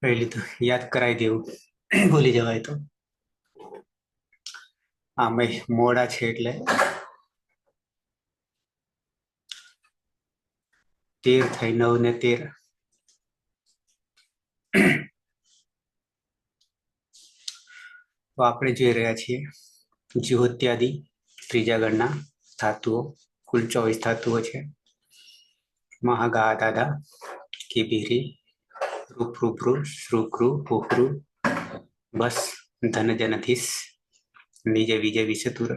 પહેલી તો યાદ કરાવી દેવું, ભૂલી જવાય તો. આમે મોડા છે એટલે 13 થઈ, 9 ને 13. તો આપણે જોઈ રહ્યા છીએ જ્યોત્યાદિ ત્રીજા ગણના ધાતુઓ. કુલ 24 ધાતુઓ છે. મહાગા દાદા કિબીરી રૂપરૂપરૂ શ્રુક્રુ ભૂકૃ બસ ધન જનધીસ નિજ વિજય વિષતુર.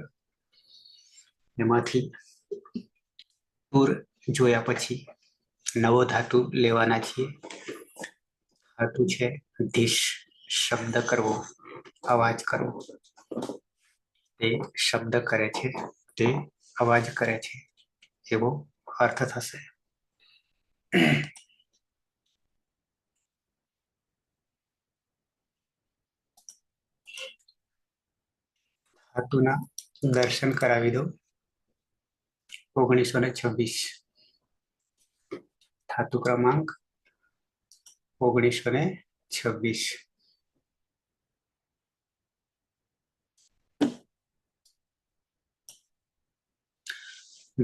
એમાંથી તુર જોયા પછી નવો ધાતુ લેવાના છીએ. ધાતુ છે ધીશ, શબ્દ કરવો, અવાજ કરવો. તે શબ્દ કરે છે, તે અવાજ કરે છે, એવો અર્થ થશે. ધાતુના દર્શન કરાવી દો. 1926 ધાતુ ક્રમાંક 1926.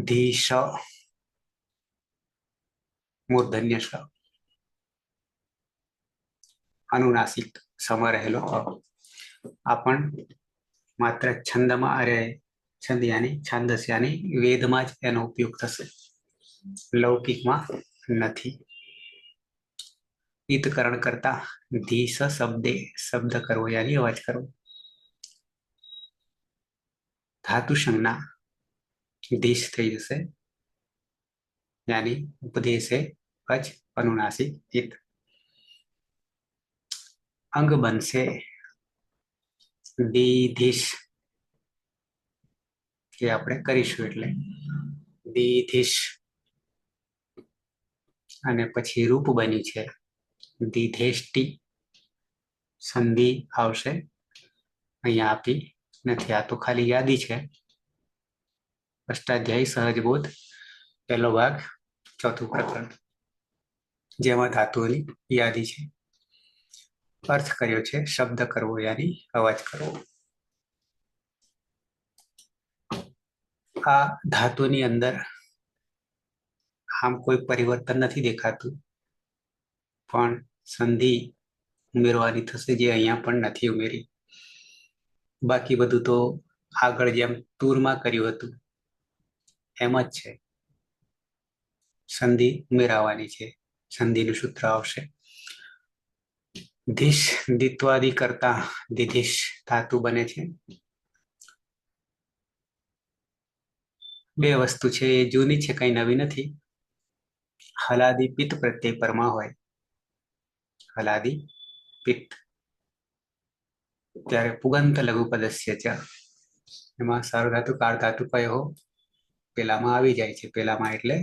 ધીશ મૂર્ધન્ય શ, અનુનાસિક સમ રહેલો અ. આ પણ માત્ર છંદમાં અરે છંદ યાની છાંદસ યાની વેદમાં જ એનો ઉપયોગ થશે, લૌકિકમાં નથી. ઈતકરણ કરતા ધીસ શબ્દે, શબ્દ કરવો યાની અવાજ કરવો. ધાતુ સંજ્ઞા ધીશ થઈ જશે, યાની ઉપદેશે અચ અનુનાસિક ઈત. અંગ બનશે દીધીશ, કે આપણે કરીશું એટલે દીધીશ. અને પછી રૂપ બન્યું છે દીધેષ્ટિ. સંધિ આવશે, અહીંયા આપી નથી, આ તો ખાલી યાદી છે. અષ્ટાધ્યાયી સહજબોધ પહેલો ભાગ, ચોથું પ્રકરણ, જેમાં ધાતુઓની યાદી છે. અર્થ કર્યો છે શબ્દ કરવો યાની અવાજ કરવો. આ ધાતુની અંદર આમ કોઈ પરિવર્તન નથી દેખાતું, પણ સંધિ ઉમેરવાની થશે, જે અહીંયા પણ નથી ઉમેરી. બાકી બધું તો આગળ જેમ ટૂરમાં કર્યું હતું એમ જ છે. સંધિ ઉમેરાવાની છે, સંધિનું સૂત્ર આવશે. ધીશ દિત્વાદિ કરતા દિધીશ ધાતુ બને છે. બે વસ્તુ છે, એ જૂની છે, કઈ નવી નથી. હલાદી પિત્ત પ્રત્યય પરમાં હોય, હલાદી પિત્ત, ત્યારે પુગંત લઘુ પદસ્ય ચ, એમાં સાર્વધાતુ કારધાતુ કયો પેલામાં આવી જાય છે. પેલામાં એટલે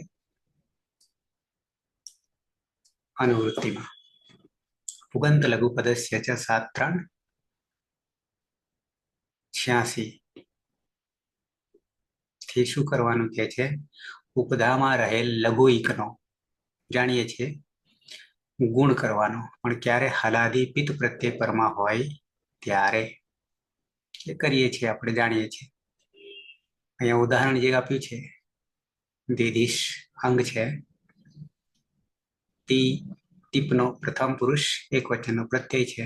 અનુવૃત્તિમાં. પુગંત લઘુ પદસ્ય ચ 7-3-86 થી શું કરવાનું કે છે, ઉપધામાં રહેલ લઘુ ઈકનો જાણીએ છીએ ગુણ કરવાનો, પણ ક્યારે હલાદી પિત્ત પ્રત્યય પરમાં હોય ત્યારે એ કરીએ છીએ, આપણે જાણીએ છીએ. અહીંયા ઉદાહરણ જે આપ્યું છે, દીધીશ અંગ છે, ટીપનો પ્રથમ પુરુષ એક વચનનો પ્રત્યય છે,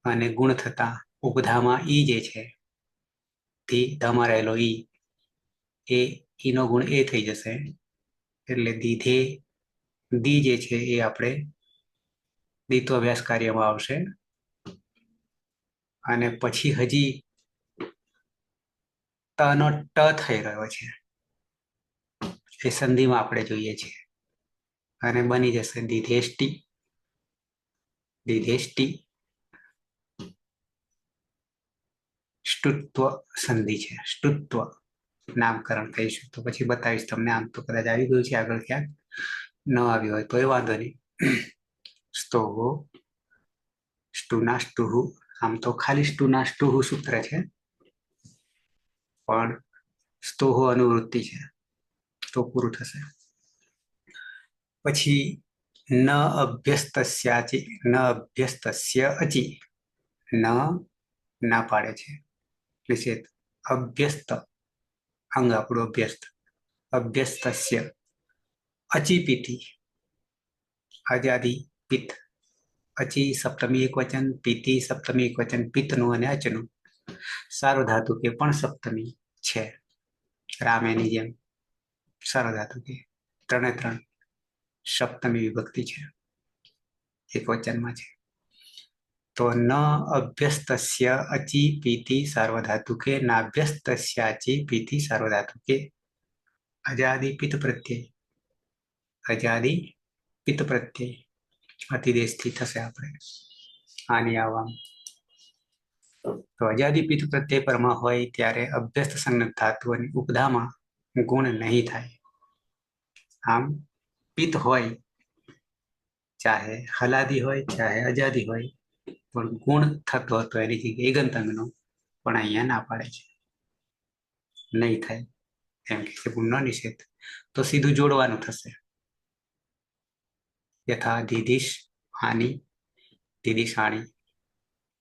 અને ગુણ થતા ઉપધામાં ઈ જે છે, ધમાં રહેલો ઈ, એ ઈનો ગુણ એ થઈ જશે. એટલે દીધે દી જે છે એ આપણે દીત્વ અભ્યાસ કાર્યમાં આવશે. અને પછી હજી તનો ટ થઈ રહ્યો છે, એ સંધિમાં આપણે જોઈએ છીએ, અને બની જશે દીધેષ્ટિ. દીધેષ્ટિ સ્તુત્વ સંધિ છે, સ્તુત્વ નામકરણ કહીશું તો પછી બતાવીશ તમને. આમ તો કદાચ આવી ગયું છે આગળ, ક્યાંક ન આવ્યું હોય તો એ વાંધો નહીં. સ્તોહો સ્ટુના સ્ટુહુ, આમ તો ખાલી સ્ટુના સ્ટુહુ સૂત્ર છે, પણ સ્તોહો અનુવૃત્તિ છે તો પૂરું થશે. પછી ન અભ્યસ્તસ્યાચી ન અભ્યસ્તસ્ય અચી ન ના પાડે છે નિષેધ અભ્યસ્ત અંગ આપણું અભ્યસ્ત અભ્યસ્તસ્ય અચીપીથી આજાદી પિત્ત અચી સપ્તમી એક વચન પીતી સપ્તમી એક વચન પિત્તનું અને અચનું સારો ધાતુ કે પણ સપ્તમી છે રામેની જેમ સારો ધાતુ કે ત્રણે ત્રણ સપ્તમી વિભક્તિ છે એક વચનમાં છે તો ન અભ્યસ્તસ્ય અચી પીતી સાર્વધાતુકે નાભ્યસ્તસ્ય અચી પીતી સાર્વધાતુકે અજાદી પિત્ત પ્રત્યય અજાદી પિત્ત પ્રત્યય અતિદેશથી થશે આપણે આની આવવા તો અજાદી પિત્ત પ્રત્યય પરમાં હોય ત્યારે અભ્યસ્ત સંજ્ઞક ધાતુ અને ઉપધામાં ગુણ નહીં થાય આમ પિત્ત હોય ચાહે હલાદી હોય ચાહે અજાદી હોય પણ ગુણ થતો હતો એની જગ્યાએ ગંતંગનો પણ અહીંયા ના પાડે છે નહીં થાય એમ કે ગુણ ન નિષેધ તો સીધું જોડવાનું થશે યથા દીદીશ આની દીદીશાણી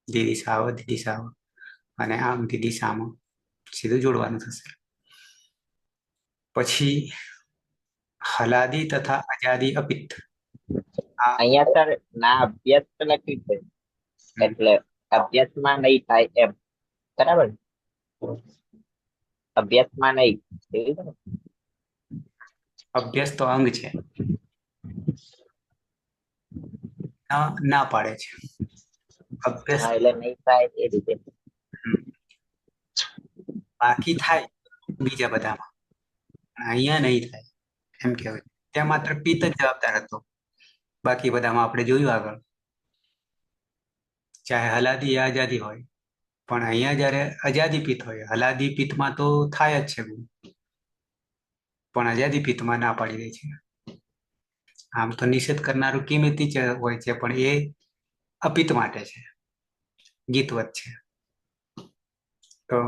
દીદીશાવ દીદીશાવ અને આમ દીદીશામ સીધું જોડવાનું થશે પછી હલાદી તથા અજાદી અપિત્ત અહીંયા સર ના અભ્યાસ લખ્યું છે એટલે અભ્યાસમાં નહીં થાય એમ બરાબર અભ્યાસમાં નહીં અભ્યાસ તો અંગ છે ના પાડે છે અભ્યાસ એટલે નહીં થાય એ રીતે બાકી થાય બીજા બધામાં અહીંયા નહીં થાય એમ કહેવાય ત્યાં માત્ર પિત્ત જ જવાબદાર હતો બાકી બધામાં આપણે જોયું આગળ ચાહે હલાદી યા આજાદી હોય પણ અહીંયા જયારે અજાદી પિત્ત હોય હલાદી પિત્તમાં તો થાય જ છે પણ અજાદી પિત્તમાં ના પાડી દે છે આમ તો નિષેધ કરનારું કિંમતી હોય છે પણ એ અપિત્ત માટે છે ગીતવત છે તો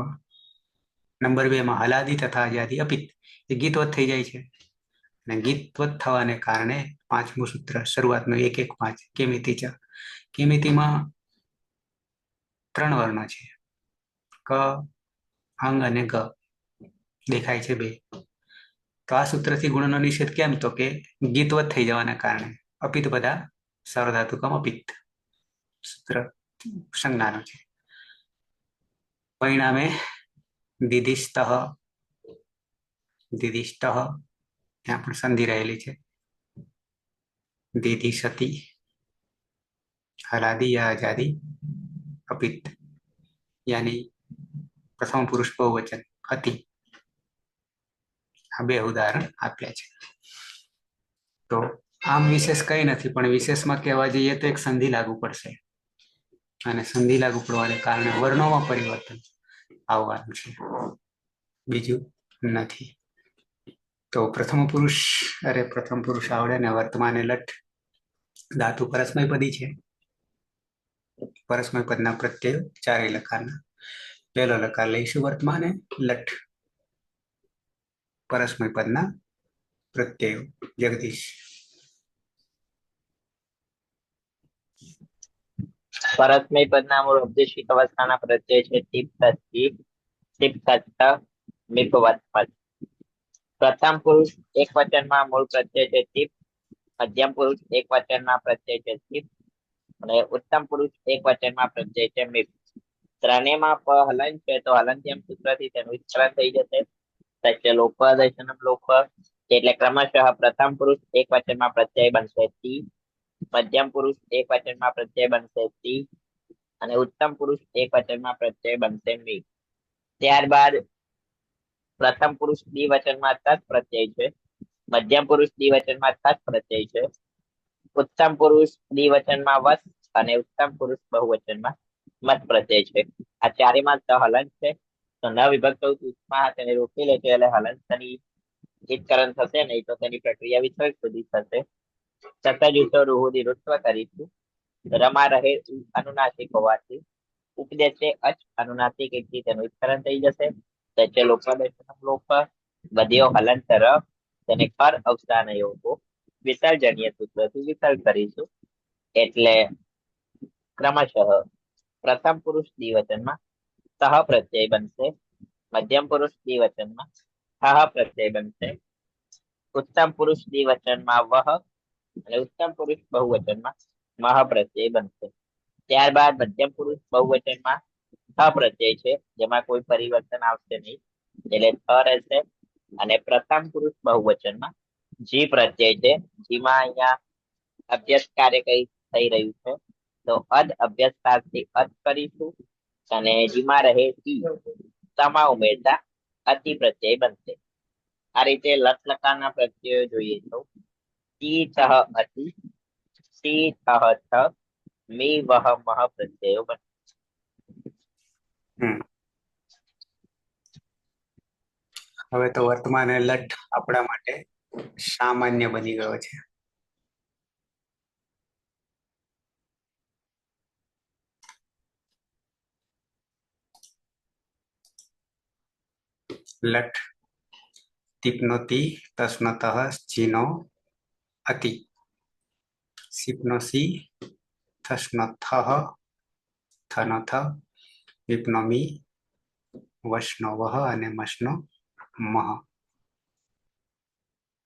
નંબર 2 માં હલાદી તથા આજાદી અપિત્ત એ ગીતવત થઈ જાય છે અને ગીતવત થવાને કારણે પાંચમું સૂત્ર શરૂઆતનું 1-1-5 કિમિતિ છે કિમિતિમાં 3 વર્ણો છે ક અંગ અને ગ દેખાય છે 2 તો આ સૂત્રથી ગુણનો નિષેધ કેમ તો કે ગીતવત થઈ જવાના કારણે અપિત્ત બધા સાર્વધાતુકમ અપિત્ત સૂત્ર સંજ્ઞાનું છે પરિણામે દિદિષ્ટ દિદિષ્ટ ત્યાં પણ સંધિ રહેલી છે દિદિશતી હલાદી या आजादी अपित्त यानी પ્રથમ પુરુષ બહુવચન હતી આ 2 ઉદાહરણ આપ્યા છે તો આમ વિશેષ કઈ નથી પણ વિશેષમાં કહેવા જઈએ તો એક સંધિ લાગુ પડશે અને સંધિ લાગુ પડવાને કારણે વર્ણોમાં પરિવર્તન આવવાનું છે બીજું નથી તો પ્રથમ પુરુષ આવડે ને વર્તમાને લઠ ધાતુ પરસ્મય પદી છે પરસ્મય પદના પ્રત્યયો 4 લકારના પહેલો લકાર લઈશું વર્તમાને લઠ પરસ્મય પદના પ્રત્યયો જગદીશ પરસ્મય પદના મૂળ ઉદ્દેશિક અવસ્થાના પ્રત્યય છે પ્રથમ પુરુષ એક વચનમાં મૂળ પ્રત્યય છે તિપ મધ્યમ પુરુષ એક વચનમાં પ્રત્યય છે તિપ અને ઉત્તમ પુરુષ એક વચનમાં પ્રત્યય છે મિપ ત્રણેયમાં પ હલન છે તો હલનત્યમ સૂત્રથી તેનું વિસ્તરણ થઈ જશે સત્ય લોપ દર્શનમ લોપ એટલે ક્રમશઃ પ્રથમ પુરુષ એક વચનમાં પ્રત્યય બનશે તી મધ્યમ પુરુષ એક વચનમાં પ્રત્યય બનશે તી અને ઉત્તમ પુરુષ એક વચનમાં પ્રત્યય બનશે મિપ ત્યારબાદ પ્રથમ પુરુષ દ્વિવચનમાં તત્ પ્રત્યય છે મધ્યમ પુરુષ દ્વિવચનમાં તત્ પ્રત્યય છે ઉત્તમ પુરુષ દ્વિવચનમાં વસ અને ઉત્તમ પુરુષ બહુવચનમાં મત પ્રત્યય છે આ ચારેમાં હલન છે તો ન વિભક્ત ઉષ્મા તેને રોકી લે છે એટલે હલન તેની જીતકરણ થશે નહીં તો તેની પ્રક્રિયા વિસર્ગ સુધી થશે સતયુતો રૂહુદી ઋત્વ કરીશું રમા રહે અનુનાસિક હોવાથી ઉપદેશે અચ અનુનાસિક એકથી તેનું વિસ્તરણ થઈ જશે સચે લોપ દર્શનમ લોપ બધીઓ હલન તરફ તેને કર અવસાન યોગો વિસર્જનીય સૂત્રથી વિસર્ગ કરીશું. એટલે ક્રમશઃ પ્રથમ પુરુષ દ્વિવચનમાં સહ પ્રત્યય બનશે, મધ્યમ પુરુષ દ્વિવચનમાં ઠ પ્રત્યય બનશે, ઉત્તમ પુરુષ દ્વિવચનમાં વહ અને ઉત્તમ પુરુષ બહુવચનમાં મહ પ્રત્યય બનશે. ત્યારબાદ મધ્યમ પુરુષ બહુવચનમાં ઠ પ્રત્યય છે, જેમાં કોઈ પરિવર્તન આવશે નહીં, એટલે ઠ રહેશે. અને પ્રથમ પુરુષ બહુવચનમાં જી પ્રત્યય છે, જીમાં અહીંયા અભ્યાસ કાર્ય કઈ થઈ રહ્યું છે, તો અદ અભ્યાસ થી અદ કરીશું અને જીમાં રહે ઈ તમા ઉમેરતા અતિ પ્રત્યય બનશે. આ રીતે લટ લકારના પ્રત્યયો જોઈએ તો ટી છ અતિ, સી છ છ, મી વહ મહ પ્રત્યયો બનશે. હમ હવે તો વર્તમાન લટ આપણા માટે સામાન્ય બની ગયો છે. લટ તીપનો તી, તસનો તહ, જીનો અતિ, સીપનો સી, થસનો થહ, થનો થ, વિપનો મી, વશનો વહ અને મશનો મહ.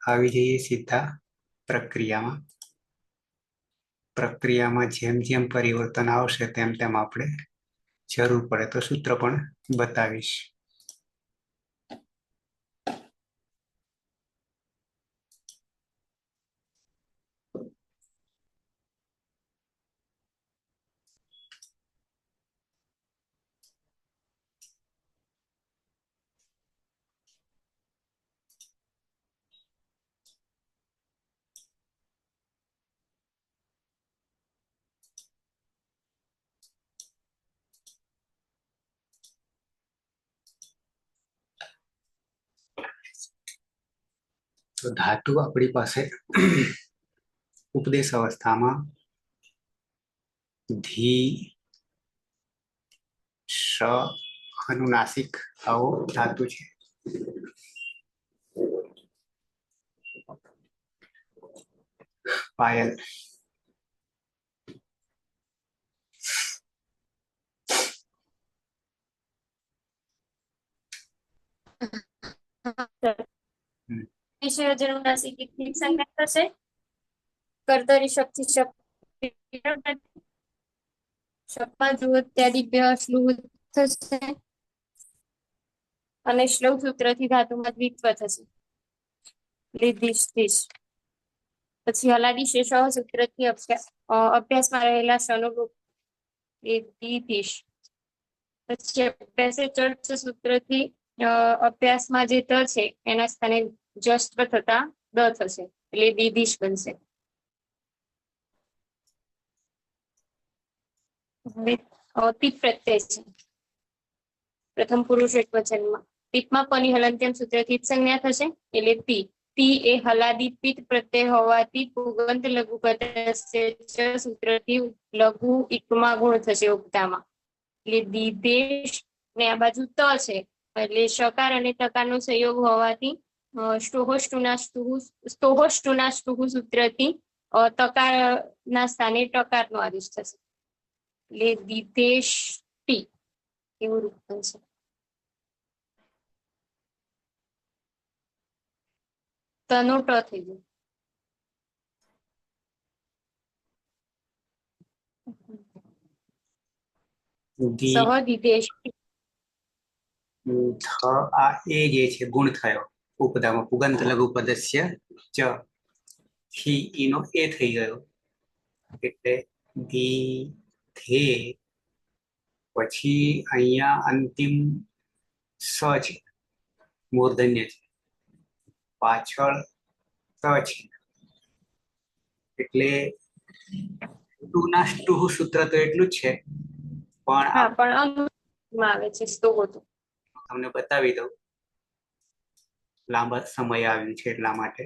આવી જઈએ સીધા પ્રક્રિયામાં જેમ જેમ પરિવર્તન આવશે તેમ તેમ આપણે જરૂર પડે તો સૂત્ર પણ બતાવીશ. તો ધાતુ આપણી પાસે ઉપદેશ અવસ્થામાં ધી, શ, અનુનાસિક આવો ધાતુ છે. પાયલ, કર્તરી શક્તિ શબ્દમાં જુઓ ત્યાદિભ્ય શ્લુહ થશે અને શ્લોક સૂત્રથી ધાતુમાં દ્વિત્વ થશે. પછી હલાદી શેષ સૂત્રથી અભ્યાસમાં રહેલા શનુરૂપ દીધીશ. પછી અભ્યાસે ચર્ચ સૂત્રથી અભ્યાસમાં જે ત છે એના સ્થાને જસ્વ થતા દ થશે, એટલે દીધીશ બનશે. હવે પિત પ્રત્યય છે પ્રથમ પુરુષ એક વચનમાં. પિત્તમાં પની હલંત્યમ સૂત્રથી જ સંજ્ઞા થશે, એટલે તી. તી એ હલાદી પિત્ત પ્રત્યય હોવાથી પુગંત લઘુ સૂત્રથી લઘુ ઇકમાં ગુણ થશે ઉક્તામાં. એટલે દીદેશ ને આ બાજુ ત છે, એટલે શકાર અને તકારનો સંયોગ હોવાથી સ્તોહોષ્ટુના સૂત્રથી તકાર ના સ્થાને ટકાર નો આદેશ થશે, એટલે દીદેષ્ટિ એવું રૂપ બનશે. તનો ટ થઈ ગયું. સહ દીદેશ આ એ જે છે ગુણ થયો ઉપદામાં પુગંત લઘુ પદસ્ય ચ, થી ઈનો એ થઈ ગયો, એટલે ધી ધે. પછી અહીંયા અંતિમ સ છે, મૂર્ધન્ય છે, પાછળ ત છે, એટલે ટુના ટુ સૂત્ર તો એટલું જ છે, પણ હા પણ અનુમાં આવે છે સ્તોહો તો. તમને બતાવી દઉં, લાંબા સમય આવ્યું છે એટલા માટે.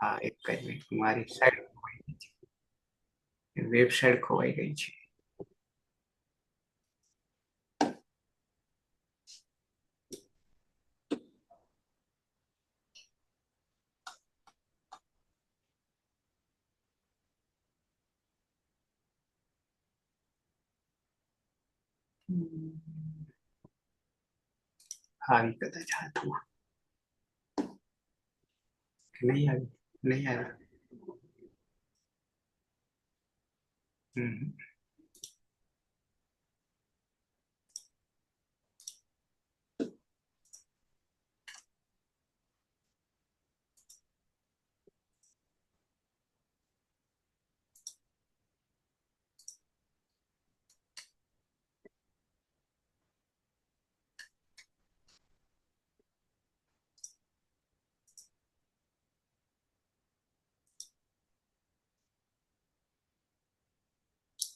હા, એક જ મિનિટ, મારી સાઈડ ખોવાઈ ગઈ છે, વેબસાઇટ ખોવાઈ ગઈ છે. આવી કદાચ હાથમાં નહીં આવી, નહીં આવી.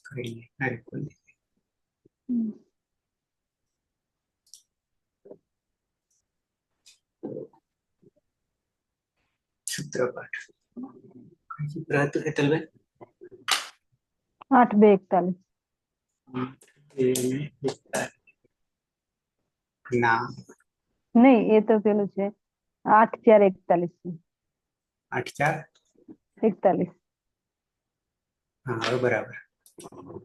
કરી લે. અરે ખોલ દે. સૂત્રપાઠ કયું સૂત્ર હતું હેતલબેન? 8, 2, 41. ના, નહીં, એ તો પેલું છે 8, 4, 41 8, 4. 41. હા, હવે બરાબર.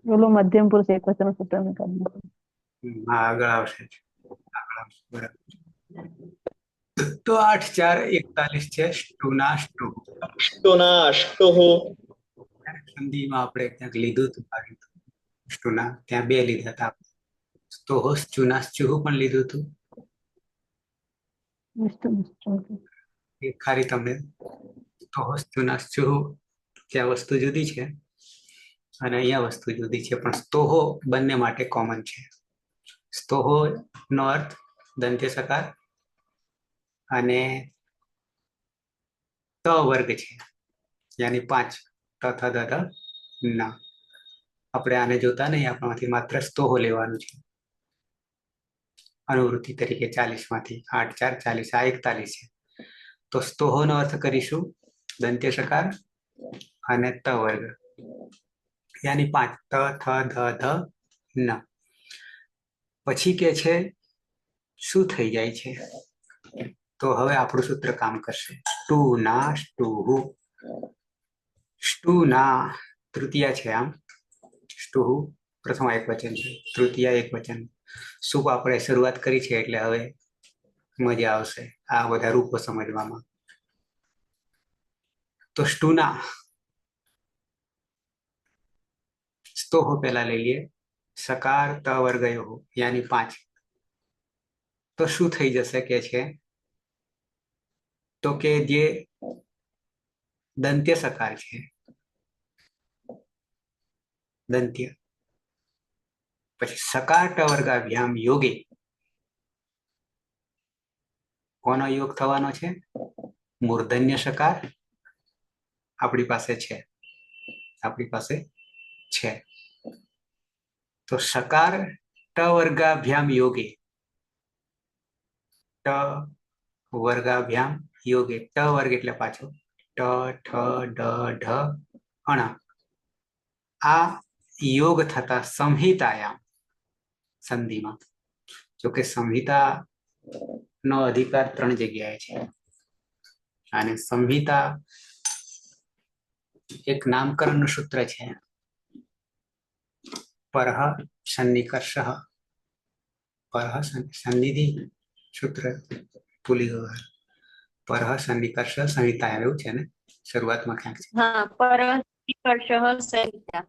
પેલું મધ્યમ પુરુષ એકવચન સૂત્ર મેં કરી નાખ્યું. હા, આગળ આવશે જ. આગળ આવશે, બરાબર. તો 8, 4, 41 છે સ્ટુના સ્ટુ. સંધિમાં આપણે ક્યાંક લીધું હતું સ્ટુના, ત્યાં 2 લીધા હતા. સ્તોહ સ્ચુના સ્ચુહુ પણ લીધું હતું. એ ખાલી તમને સ્તોહ સ્ચુના સ્ચુહુ ત્યાં વસ્તુ જુદી છે અને અહીંયા વસ્તુ જુદી છે, પણ સ્તોહો બંને માટે કોમન છે. સ્તોહો નો અર્થ દંત્ય સકાર અને ત વર્ગ છે, યાની 5 ત થ દ ધ ના. આપણે આને જોતા નહીં, આપણામાંથી માત્ર સ્તોહો લેવાનું છે અનુવૃત્તિ તરીકે. 40 માંથી 8, 4, 40, આ 41 છે. તો સ્તોહો નો અર્થ કરીશું દંત્ય સકાર અને ત વર્ગ, યાની 5 ત થ દ ધ ન. પછી કે છે શું થઈ જાય છે? તો હવે આપણું સૂત્ર કામ કરશે. સ્ટુ ના સ્ટુહુ. સ્ટુ ના તૃતીય છે, આમ સ્ટુહુ પ્રથમ એકવચન છે, તૃતીય એકવચન. શું આપણે શરૂઆત કરી છે એટલે હવે મજા આવશે આ બધા રૂપો સમજવામાં. તો સ્ટુના સ્તોહો પેલા લઈ લઈએ. સકાર ત વર્ગયો યાની 5. તો શું થઈ જશે કે છે? તો કે જે દંત્ય સકાર છે, દંત્ય, પછી સકાર ટ વર્ગાભ્યામ યોગે. કોનો યોગ થવાનો છે? મૂર્ધન્ય સકાર આપણી પાસે છે, આપણી પાસે છે. તો સકાર ટ વર્ગાભ્યામ યોગે, ટ વર્ગાભ્યામ યોગે, ટ વર્ગ એટલે પાછો ટ ઠ ડ ઢ અણ. આ યોગ થતા સંહિતાયામ, સંધિમાં. જોકે સંહિતા નો અધિકાર 3 જગ્યાએ છે અને સંહિતા એક નામકરણ સૂત્ર છે. પરહ સન્નિકર્ષ, પરહ સન્નિધિ સૂત્ર ભૂલી ગયો. પરહ સન્નિકર્ષ સંહિતા એવું છે ને શરૂઆતમાં ક્યાંક છે. હા, પરસ્પર્શ સંહિતા.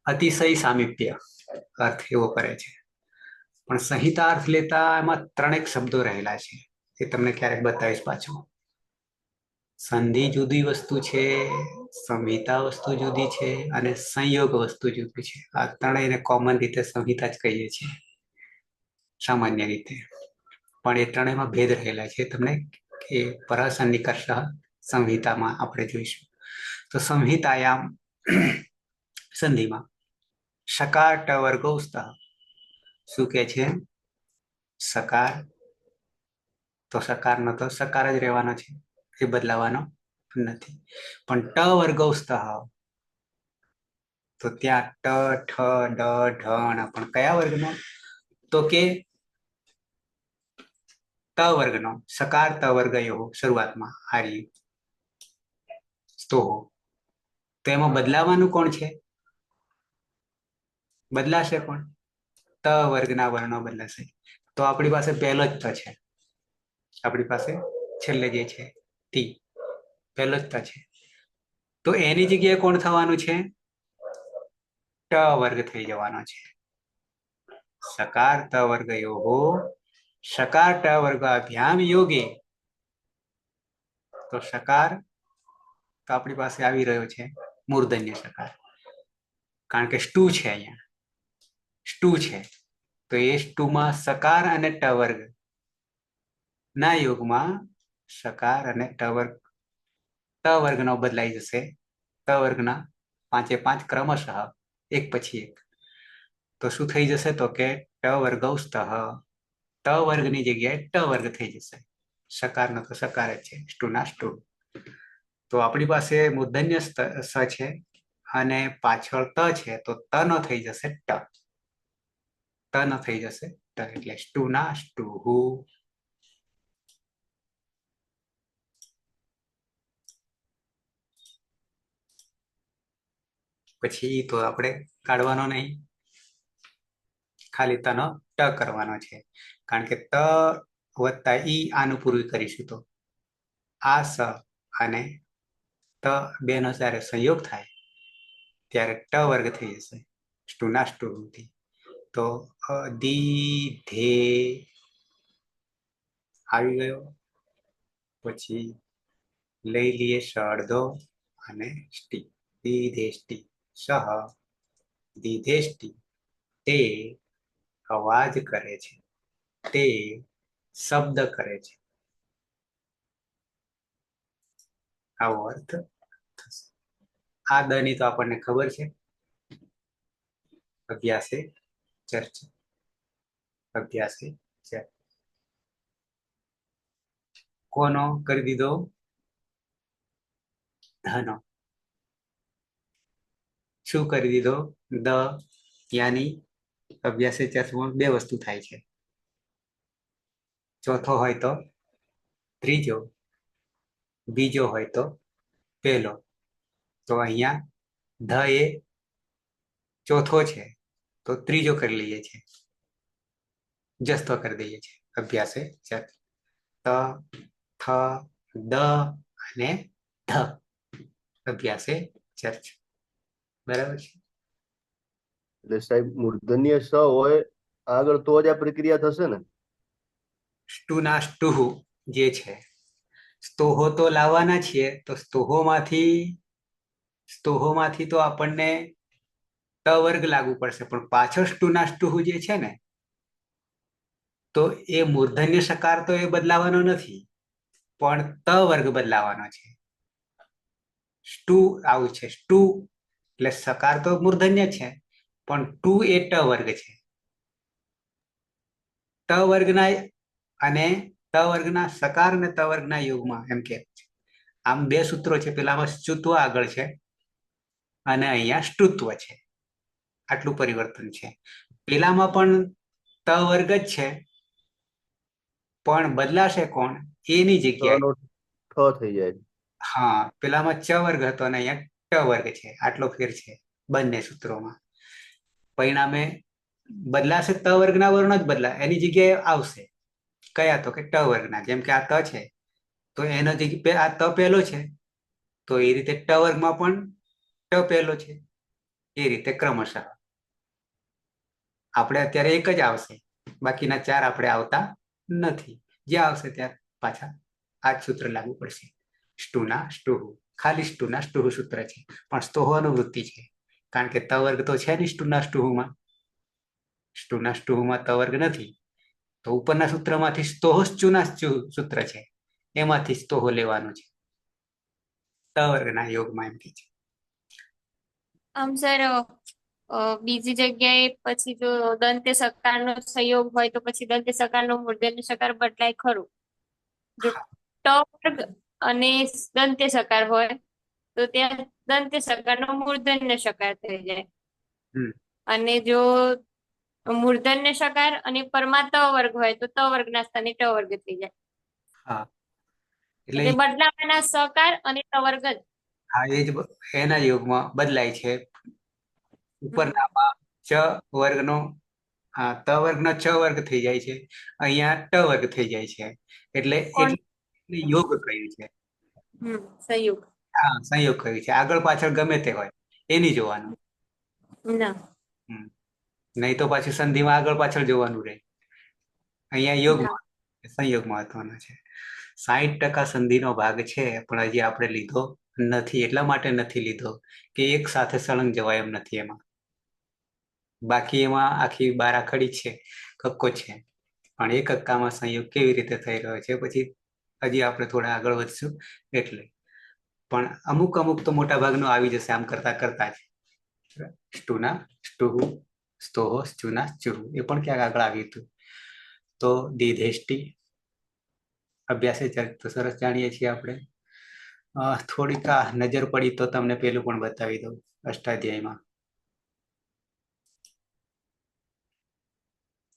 અતિશય સામીપ્ય અર્થ એવો કરે છે, પણ સંહિતા અર્થ લેતા એમાં 3 શબ્દો રહેલા છે. એ તમને ક્યારેક બતાવીશ પાછું. સંધિ જુદી વસ્તુ છે, સંહિતા વસ્તુ જુદી છે અને સંયોગ વસ્તુ જુદી છે. આ ત્રણેયને કોમન રીતે સંહિતા જ કહીએ છીએ સામાન્ય રીતે, પણ એ ત્રણેયમાં ભેદ રહેલા છે. તમને એ પરસન્નિકર્ષ સંહિતામાં આપણે જોઈશું. તો સંહિતાયામ સંધિમાં સકાર ટ વર્ગોસ્ત. શું કે છે? સકાર, તો સકારનો તો સકાર જ રહેવાનો છે, એ બદલાવાનો નથી. પણ ટ વર્ગોસ્ત, તો ત્યાં ટ ઠ ડ ઢ પણ કયા વર્ગનો? તો કે ત વર્ગનો. સકાર ત વર્ગયો શરૂઆતમાં હારી તો એમાં બદલાવાનું કોણ છે? બદલાશે કોણ? ત વર્ગના વર્ણો બદલાશે. તો આપણી પાસે પહેલો જ ત છે, આપણી પાસે છેલ્લે જે છે તી, પહેલો જ ત છે. તો એની જગ્યાએ કોણ થવાનું છે? ટ વર્ગ થઈ જવાનો છે. સકાર ત વર્ગયોહો સકાર ટ વર્ગાભ્યામ યોગે. તો સકાર તો આપણી પાસે આવી રહ્યો છે મૂર્ધન્ય સકાર, કારણ કે સ્ટુ છે, અહીંયા સ્ટુ છે. તો એ સ્ટુમાં સકાર અને ટ વર્ગ ના યોગમાં સકાર અને ટ વર્ગનો બદલાઈ જશે. ટ વર્ગના 5 એ 5 ક્રમશઃ એક પછી એક. તો શું થઈ જશે? તો કે ટ વર્ગૌસ્તઃ, ટ વર્ગની જગ્યાએ ટ વર્ગ થઈ જશે. સકારનો તો સકાર જ છે, સ્ટુના સ્ટુ. તો આપણી પાસે મૂર્ધન્ય સ છે અને પાછળ ત છે, તો ત નો થઈ જશે ટ, ત નો થઈ જશે ટ, એટલે સ્ટુના સ્ટુ. પછી તો આપણે કાઢવાનો નહીં, ખાલી તનો ટ કરવાનો છે, કારણ કે ત વત્તા ઈ આનું પૂરું કરીશું તો આ સ અને ત બેનો જ્યારે સંયોગ થાય ત્યારે ટ વર્ગ થઈ જશે સ્ટુના સ્ટુથી. તો દીધે આવી ગયો. પછી લઈ લઈએ સ અડધો અને સ્ટી, દીધેષ્ટિ સહ દીધેષ્ટિ. તે અવાજ કરે છે, તે શબ્દ કરે છે, આવો અર્થ થશે. આ દ ની તો આપણને ખબર છે, અભ્યાસે ચર્ચા, અભ્યાસે ચર્ચા. કોનો કરી દીધો? ધનો. શું કરી દીધો? દ. યાની અભ્યાસે ચર્ચામાં બે વસ્તુ થાય છે, ચોથો હોય તો ત્રીજો, બીજો હોય તો પહેલો. તો અહીંયા ધ એ ચોથો છે, તો ત્રીજો કરી લઈએ છીએ, જસ્તો કરી દઈએ છીએ. અભ્યાસે ચર્ચા, ત થ દ અને ધ, અભ્યાસે ચર્ચા. બરાબર છે. એટલે સાહેબ મૂર્ધન્ય સ હોય આગળ તો જ આ પ્રક્રિયા થશે ને? સ્ટુના સ્ટુહ જે છે, સ્તોહો તો લાવવાના છીએ, તો સ્તોહોમાંથી તો આપણને ટ વર્ગ લાગુ પડશે, પણ પાછળ સ્ટુના સ્ટુહ જે છે ને, તો એ મૂર્ધન્ય સકાર તો એ બદલાવાનો નથી, પણ ત વર્ગ બદલાવાનો છે. સ્ટુ આવું છે, સ્ટુ એટલે સકાર તો મૂર્ધન્ય છે, પણ ટુ એ ટ વર્ગ છે. ટ વર્ગના અને ટ વર્ગના સકાર અને ત વર્ગના યોગમાં એમ કે આમ બે સૂત્રો છે, પેલામાં સ્તુત્વ આગળ છે અને અહીંયા સ્તુત્વ છે, આટલું પરિવર્તન છે. પેલામાં પણ ત વર્ગ જ છે, પણ બદલાશે કોણ? એની જગ્યાએ નો ઠ થઈ જાય. હા, પેલામાં ચ વર્ગ હતો અને અહીંયા ટ વર્ગ છે, આટલો ફેર છે બંને સૂત્રોમાં. પરિણામે બદલાશે, ત વર્ગના વર્ણો જ બદલા, એની જગ્યાએ આવશે કયા? તો કે ટ વર્ગના. જેમ કે આ ત છે, તો એનો આ ત પહેલો છે, તો એ રીતે ટ વર્ગમાં પણ ટ પહેલો છે, એ રીતે ક્રમશઃ. આપણે અત્યારે એક જ આવશે, બાકીના 4 આપણે આવતા નથી. જે આવશે ત્યાં પાછા આ જ સૂત્ર લાગુ પડશે, સ્ટુના સ્ટુહ. ખાલી સ્ટુના સ્ટુહ સૂત્ર છે, પણ સ્તોહ અનુવૃત્તિ છે, કારણ કે ત વર્ગ તો છે નહીં સ્ટુના સ્ટુહમાં. સ્ટુના સ્ટુહમાં ત વર્ગ નથી, તો ઉપરના સૂત્રમાંથી સ્તોહ સ્ટુના સૂત્ર છે, એમાંથી સ્તોહ લેવાનું છે ત વર્ગના યોગમાં, એમ કે છે. આમ સર બીજી જગ્યાએ પછી જો દંતે સકારનો સંયોગ હોય તો પછી દંતે સકારનો મૂર્ધન્ય સકાર બદલાય ખરું? જો ટ વર્ગ અને દંતે સકાર હોય તો ત્યાં દંતે સકારનો મૂર્ધન્ય સકાર થઈ જાય, અને જો મૂર્ધન્ય સકાર અને પરમાં ત વર્ગ હોય તો ત વર્ગના સ્થાને ટ વર્ગ થઈ જાય. હા, એટલે બદલાવાના સકાર અને ટ વર્ગ જ. હા, એ જ એના યોગમાં બદલાય છે. ઉપરનામાં ચ વર્ગનો ત વર્ગનો ચ વર્ગ થઈ જાય છે, અહીંયા ટ વર્ગ થઈ જાય છે, એટલે કોણ? યોગ કહ્યું છે. સંયુગ. હા, સંયોગ કહ્યું છે. આગળ પાછળ ગમે તે હોય એની જોવાનું. ના. હમ. નહીં તો પાછું સંધિમાં આગળ પાછળ જોવાનું રહે. અહીંયા યોગ ના. સંયોગ મહત્વનો છે. 60% સંધિનો ભાગ છે, પણ હજી આપણે લીધો નથી. એટલા માટે નથી લીધો કે એક સાથે સળંગ જવાય એમ નથી એમાં. બાકી એમાં આખી બારાખડી છે, કક્કો છે, પણ એ કક્કામાં સંયોગ કેવી રીતે થઈ રહ્યો છે પછી હજી આપણે થોડા આગળ વધશું એટલે. પણ અમુક અમુક તો મોટા ભાગનું આવી જશે આમ કરતા કરતા જ. સ્ટુના સ્ટુહુ સ્તોહો સ્ચુના ચુહુ એ પણ ક્યાંક આગળ આવ્યું હતું. તો દીધેષ્ટિ અભ્યાસે તો સરસ જાણીએ છીએ આપણે. થોડીક નજર પડી તો તમને પેલું પણ બતાવી દઉં. અષ્ટાધ્યાયમાં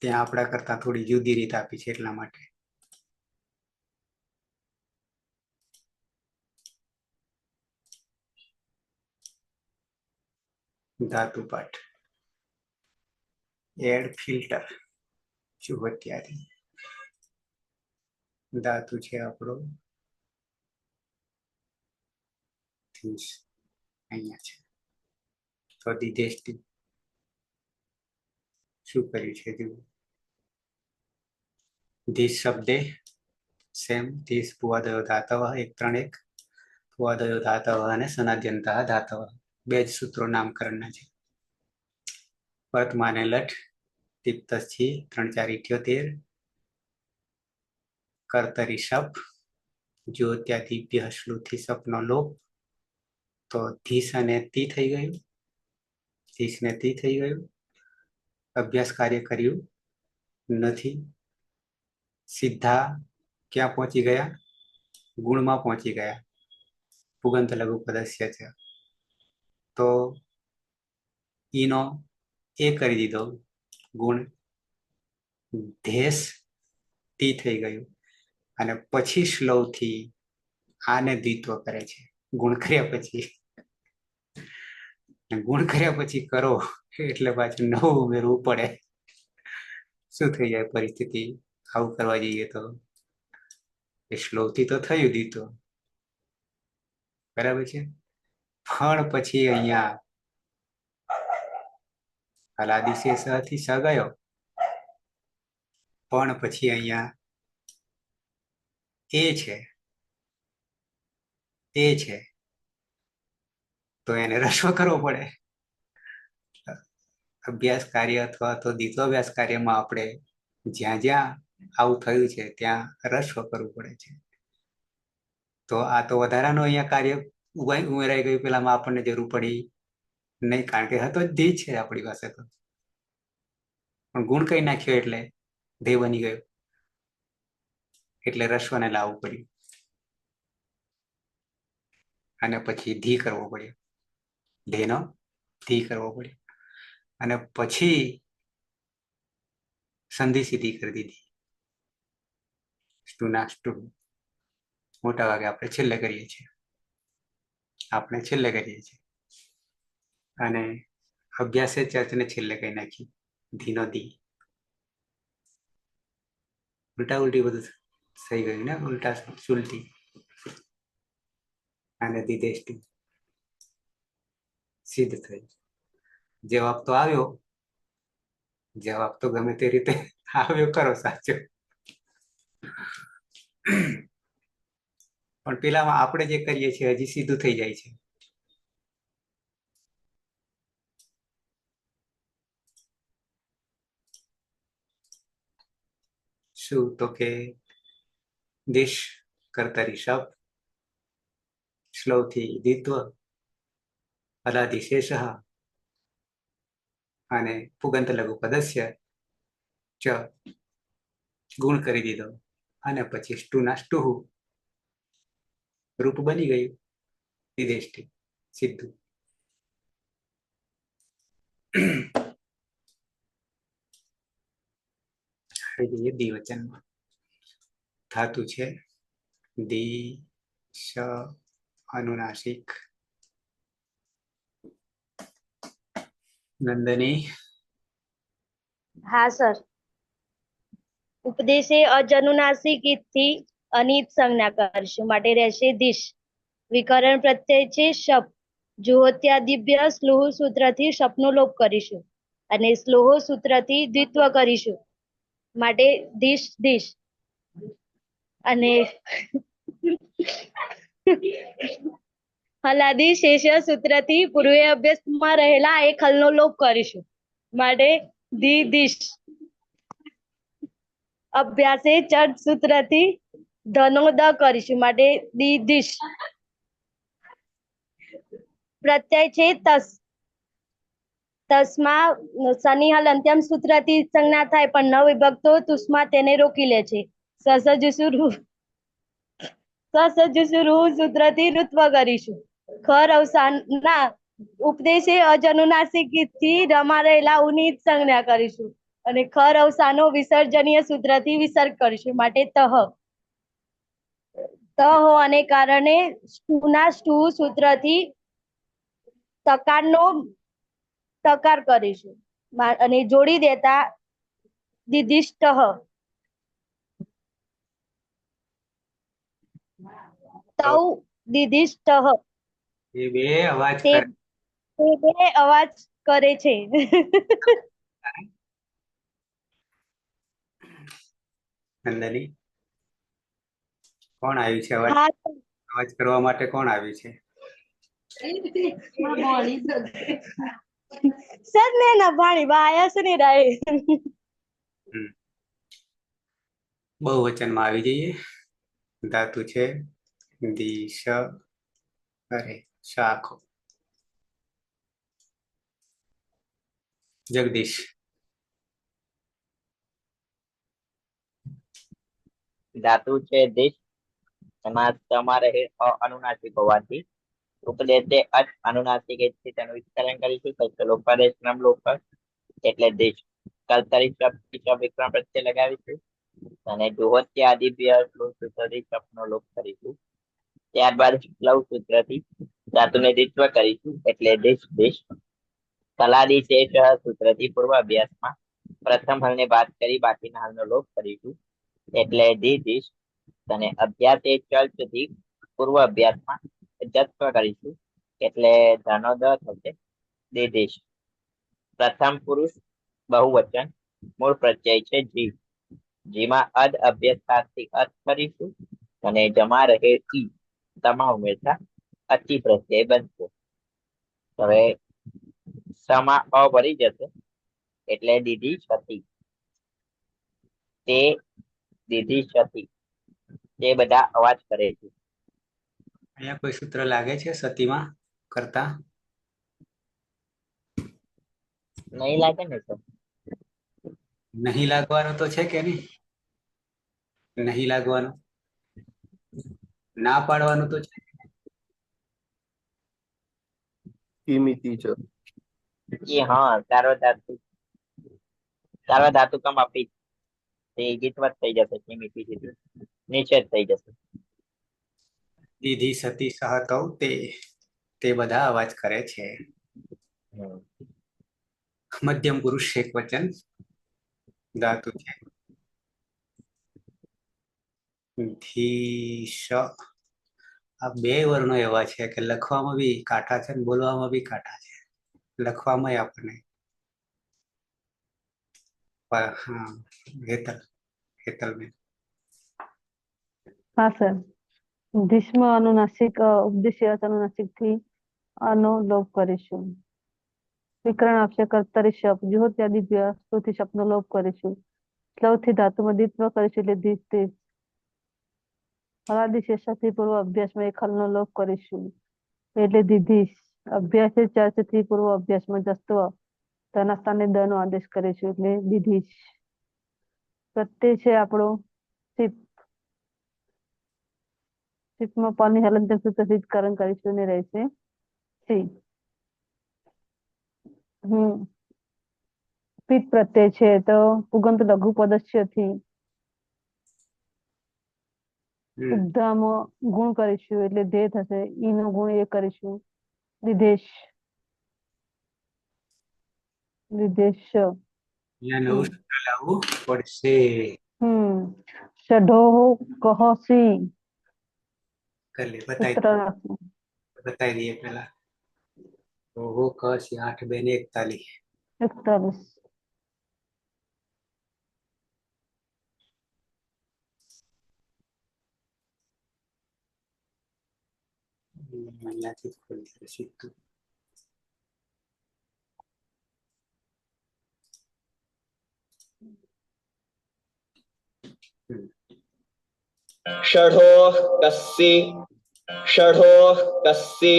ત્યાં આપણા કરતા થોડી જુદી રીત આપી છે એટલા માટે. ધાતુ પાઠ એડ ફિલ્ટર ચુહત્યાદી ધાતુ છે આપણો અહીંયા છે. તો દીધેષ્ટિ શું કર્યું છે જુઓ. ધીસ શબ્દે સેમ ધીસ ભુવાદયો ધાતવ 1-3-1 ભુવાદયો ધાતવ અને સનાદ્યંત ધાતવ બે જ સૂત્રો નામકરણના છે. વર્તમાને લઠ તિપ્તછી 3-4-78 કર્તરી શપ જ્યોત્યાદિભ્ય શ્લુથી સપનો લોપ. તો ધીસ અને તી થઈ ગયું. ધીસ ને તી થઈ ગયું. અભ્યાસ કાર્ય કર્યું નથી. સીધા ક્યાં પહોંચી ગયા? ગુણમાં પહોંચી ગયા. પુગંત લઘુ પદસ્ય છે તો ઈનો એ કરી દીધો ગુણ. ધેસ તી થઈ ગયું અને પછી શ્લોવથી આને દ્વિત્વ કરે છે. ગુણ કર્યા પછી કરો એટલે પાછું નવું ઉમેરવું પડે. શું થઈ જાય પરિસ્થિતિ આવું કરવા જઈએ તો? એ શ્લોવથી તો થયું દ્વિત્વ બરાબર છે, પણ પછી અહીંયા હલાદિશેષથી સ ગયો, પણ પછી અહીંયા એ છે તો એને રસ્વ કરવો પડે. અભ્યાસ કાર્ય અથવા તો દ્વિત્વાભ્યાસ કાર્યમાં આપણે જ્યાં જ્યાં આવું થયું છે ત્યાં રસ્વ કરવું પડે છે. તો આ તો વધારાનું અહીંયા કાર્ય ઉમેરાઈ ગયું. પેલામાં આપણને જરૂર પડી નહીં, કારણ કે હતો જ ધી છે આપણી પાસે તો, પણ ગુણ કઈ નાખ્યો એટલે ધ્યેય બની ગયો, એટલે રસ્વને લાવવું પડ્યું અને પછી ધી કરવો પડ્યો. ધેનો ધી કરવો પડ્યો અને પછી સંધિ સીધી કરી દીધી. સ્ટુના સ્ટુ મોટા ભાગે આપણે છેલ્લે કરીએ છીએ. અને અભ્યાસે ચર્ચને છેલ્લે કઈ નાખી. ધીનો ધી ઉલટા ઉલટી બધું થઈ ગયું ને, ઉલટા સુલટી અને દીધેષ્ટિ સિદ્ધ થઈ. જવાબ તો આવ્યો, જવાબ તો ગમે તે રીતે આવ્યો કરો સાચો, પણ પેલામાં આપણે જે કરીએ છીએ હજી સીધું થઈ જાય છે. શું તો કે દિશ કર્તરી શબ્દ શ્લોવથી દ્વિત્વ હલાદિશેષ અને પુગંત લઘુ પદસ્ય ચ ગુણ કરી દીધો અને પછી સ્ટુના સ્ટુહુ રૂપ બની ગયું. દિદેષ્ટિ સીધું. જઈએ દ્વિવચનમાં. ધાતુ છે દી શ અનુનાસિક. નંદની હા સર. ઉપદેશે અજનુનાસિક થી અનિત સંજ્ઞા કરશું માટે રહેશે દિશ. વિકરણ પ્રત્યય છે શપ. જુહોત્યાદિભ્ય સ્લોહ સૂત્રથી શપનો લોપ કરીશું અને સ્લોહ સૂત્રથી દ્વિત્વ કરીશું માટે દિશ દિશ. અને હલાદી શેષ સૂત્રથી પૂર્વે અભ્યાસમાં રહેલા એક હલનો લોપ કરીશું માટે ધી દિશ. અભ્યાસે ચડ સૂત્રથી ધનો દ કરીશું માટે દી દિશ. પ્રત્યય છે તસ. તસમાં શનિ હલ અંત્યમ સૂત્રથી સંજ્ઞા થાય પણ ન વિભક્તો તુસ્માં તેને રોકી લે છે. સસજુસુ સૂત્રથી ઋત્વ કરીશું. ખર અવસાન ના ઉપદેશે અજનુનાસિક થી રમા રહેલા ઉની સંજ્ઞા કરીશું અને ખર અવસાનો વિસર્જનીય સૂત્રથી વિસર્ગ કરીશું માટે તહ. ત હોવાને કારણે સ્ટુના સ્ટુ સૂત્રથી તકારનો તકાર કરીશું અને જોડી દેતા દિદિષ્ટ. તૌ દિદિષ્ટ. એ બે અવાજ તે કરે. તે બે અવાજ કરે છે. નંદની કોણ આવ્યું છે અવાજ? હા અવાજ કરવા માટે કોણ આવ્યું છે? સર ને ના પાણી બાયા છે ને રાય. બહુવચનમાં આવી જઈએ. ધાતુ છે દિશ. અરે શાખો. જગદીશ. ધાતુ છે દિશ. એમાં તમારે અનુનાસિક હોવાથી ઉપદેશે અચ અનુનાસિક થી તેનું વિસ્તરણ કરીશું તો લોપાદેશ નામ લોપ એટલે દિશ. કર્તરી શબ્દ વિક્રમ પ્રત્યે લગાવીશું અને જુહોત્યા આદિભ્ય સૂત્રથી શબ્દનો લોપ કરીશું. ત્યારબાદ લવ સૂત્રથી ધાતુને દ્વિત્વ કરીશું એટલે દિશ દિશ. કલાદી શેષ સૂત્રથી પૂર્વ અભ્યાસમાં પ્રથમ હલને બાદ કરી બાકીના હલનો લોપ કરીશું એટલે ધી દિશ. અને અભ્યાસ એ ચલ સુધી પૂર્વ અભ્યાસમાં જત્વ કરીશું એટલે ધનો દ થશે દિશ. પ્રથમ પુરુષ બહુવચન મૂળ પ્રત્યય છે જી. જીમાં અદ અભ્યાસથી અર્થ કરીશું અને જમા રહે ઈ તમા ઉમેરતા અતિ પ્રત્યય બનશે. હવે સમા અ ભરી જશે એટલે દીધી છતી. તે દીધી છતી. તે બધા અવાજ કરે છે. અહીંયા કોઈ સૂત્ર લાગે છે સતીમાં કરતા? નહીં લાગે ને સર? નહીં લાગવાનું તો છે કે નહીં? નહીં લાગવાનું, ના પાડવાનું તો છે. કિમિતિ છે. કે હા સાર્વ ધાતુ કમ આપી તે ગીતવત થઈ જશે. કિમિતિ નિષેધ થઈ જશે. દીધી સતી સહતૌ તે બધા અવાજ કરે છે. મધ્યમ પુરુષ એક વચન ધાતુ છે ધીશ. આ બે વર્ણો એવા છે કે લખવામાં બી કાંઠા છે ને બોલવામાં બી કાંઠા છે. લખવામાં આપણને હા હેતલબેન. હા સર. ભીષ્મ અનુનાસિક ઉપદેશ્ય અનુનાસિક થી આનો લોપ કરીશું. વિકરણ આવશે કર્તરી શપ. જુહોત્યાદિભ્ય સ્તુતિ શપનો લોપ કરીશું. સ્લવથી ધાતુમાં દ્વિત્વ કરીશું એટલે દ્વિત. હલાદી શેષથી પૂર્વ અભ્યાસમાં એક હલનો લોપ કરીશું એટલે દીધીશ. અભ્યાસ ચર્ચથી પૂર્વ અભ્યાસમાં જસ્ત્વ તેના સ્થાને દ નો આદેશ કરીશું એટલે દીધીશ. પ્રત્યય છે આપણો સીપ. સીપમાં પાની હલનચલન સૂત્રથી જ કરણ કરીશું ને રહેશે સી. પિત પ્રત્યય છે તો પુગંત લઘુ પદસ્યથી ઉદ્ધામાં ગુણ કરીશું એટલે ધ્યેય થશે. ઈ નો ગુણ એ કરીશું વિદેશ. વિદેશ અહીંયા નવું સૂત્ર લાવવું પડશે. षडोः कहसि કરી લે, સૂત્ર રાખવું. બતાવી દઈએ પેલા. ઓહો કસી 8 2 ને 41. 41. અહીંયાથી જ ખોલી દે સીધું. षढोः कस्सि षढोः कस्सि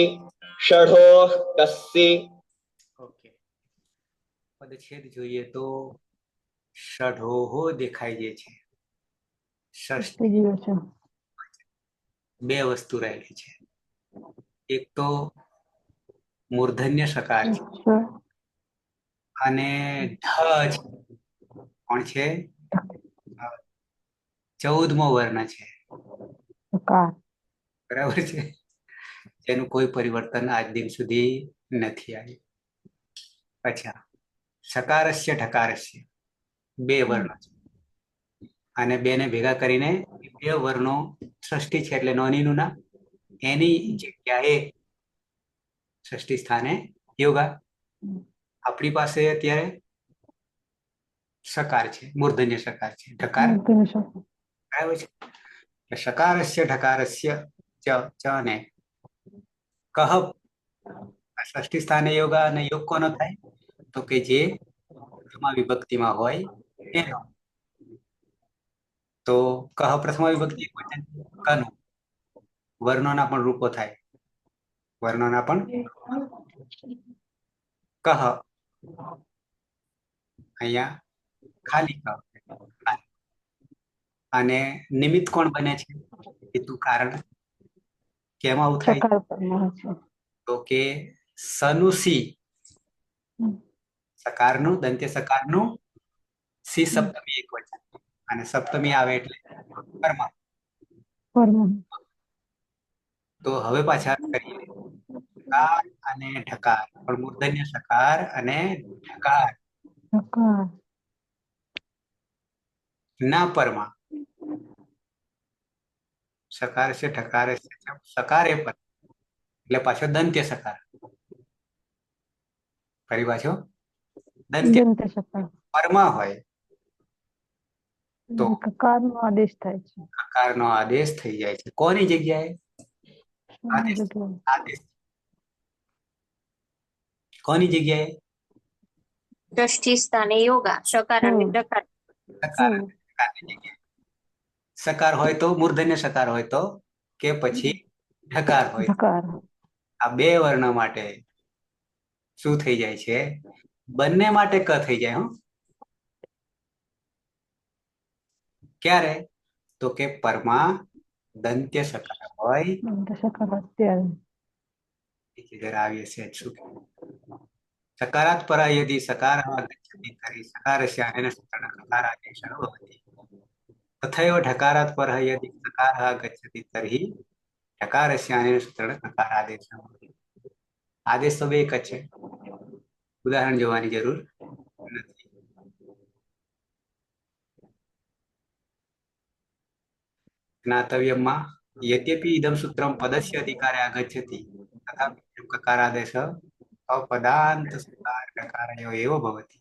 षढोः कस्सि ઓકે, પદછેદ જોઈએ તો ષઢોહો દેખાઈ જે છે. ષષ્ઠ ત્રીજી વચન. બે વસ્તુ રહેલી છે. એક તો મૂર્ધન્ય સકાર છે અને ઢ છે. કોણ છે? 14મો વર્ણ છે, સકાર. બરાબર છે, જેનું કોઈ પરિવર્તન આજ દિન સુધી નથી આવ્યું. અચ્છા, સકારસ્ય ઢકારસ્ય બે વર્ણ છે અને બેને ભેગા કરીને બે વર્ણો ષષ્ઠી છે એટલે નોનીનું નામ. એની જગ્યાએ ષષ્ઠી સ્થાને યોગા. આપણી પાસે અત્યારે સકાર છે, મૂર્ધન્ય સકાર છે, ઢકાર બરાબર છે. એટલે સકારસ્ય ઢકારસ્ય ચ ને કહ ષષ્ઠી સ્થાને યોગા. અને યોગ કોનો થાય? તો કે જે પ્રથમા વિભક્તિમાં હોય એનો. તો કહ પ્રથમા વિભક્તિ એકવચન કનું. વર્ણોના પણ રૂપો થાય, વર્ણોના પણ કહ. અહીંયા ખાલી કહ. અને નિમિત્ત કોણ બને છે? હેતુ કારણ. કેમ આવું થાય? સકાર પરમાણુ છે. તો કે સનુસી, સકારનું દંત્ય સકારનું સી સપ્તમી એકવચન અને સપ્તમી આવે એટલે પરમાણુ. પરમાણુ. તો હવે પાછા કરીએ સકાર અને ઢકાર, પણ મૂર્ધન્ય સકાર અને ઢકાર સકાર. ના પરમાં. સકાર છે ઢકાર છે, સકાર એ પર એટલે પાછો દંત્ય સકાર. ફરી પાછો દંત્ય દંત્ય સકાર. પરમાં હોય તો કકારનો આદેશ થાય છે. કકારનો આદેશ થઈ જાય છે. કોની જગ્યાએ? આદેશ. આદેશ કોની જગ્યાએ? ષષ્ઠી સ્થાને યોગા, સકાર અને ડકાર. સકાર અને ઢકારની જગ્યાએ. સકાર હોય તો મૂર્ધન્ય સકાર હોય તો કે પછી ઢકાર હોય. ઢકાર. આ બે વર્ણ માટે શું થઈ જાય છે? બંને માટે ક થઈ જાય. ક્યારે? તો કે પરમાં દંત્ય સકાર હોય. દંત્ય સકાર અત્યારે. જરા આવીએ છે શું સકારાત પરા યદિ સકાર ગચ્છતિ તર્હિ સકારસ્ય અનેન સૂત્રેણ કકારાદેશः ભવતિ. તથૈવ ઢકારાत् પરः યદि સકારः ગચ્છતિ તર્હિ ઢકારસ્ય અનેન સૂત્રેણ કકારાદેશः ભવતિ. આદેશ તો બે એક જ છે, ઉદાહરણ જોવાની જરૂર નથી. જ્ઞાતવ્યમાં યદ્યપિ ઇદમ સૂત્રમ પદસ્ય અધિકારે આગચ્છતિ તથાપિ કકારાદેશः अपदान्त सकार ढकारयोः एव भवति.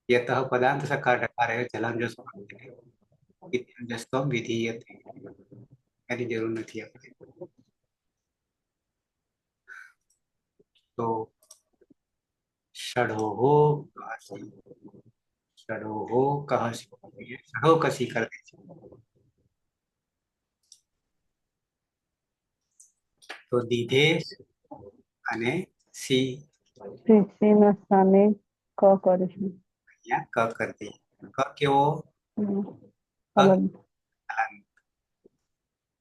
यतः पदान्त सकार ढकारयोः जलञ्जस्त्वं विधीयते. એની જરૂર નથી આપણે. તો षडोः कहसि, षडोः कहसि, षडो कसी कर दे છે. તો દીધે અને સી ના સ્થાને ક કરીશું. અહીંયા ક કરી દઈએ. ક કેવો? અલગ.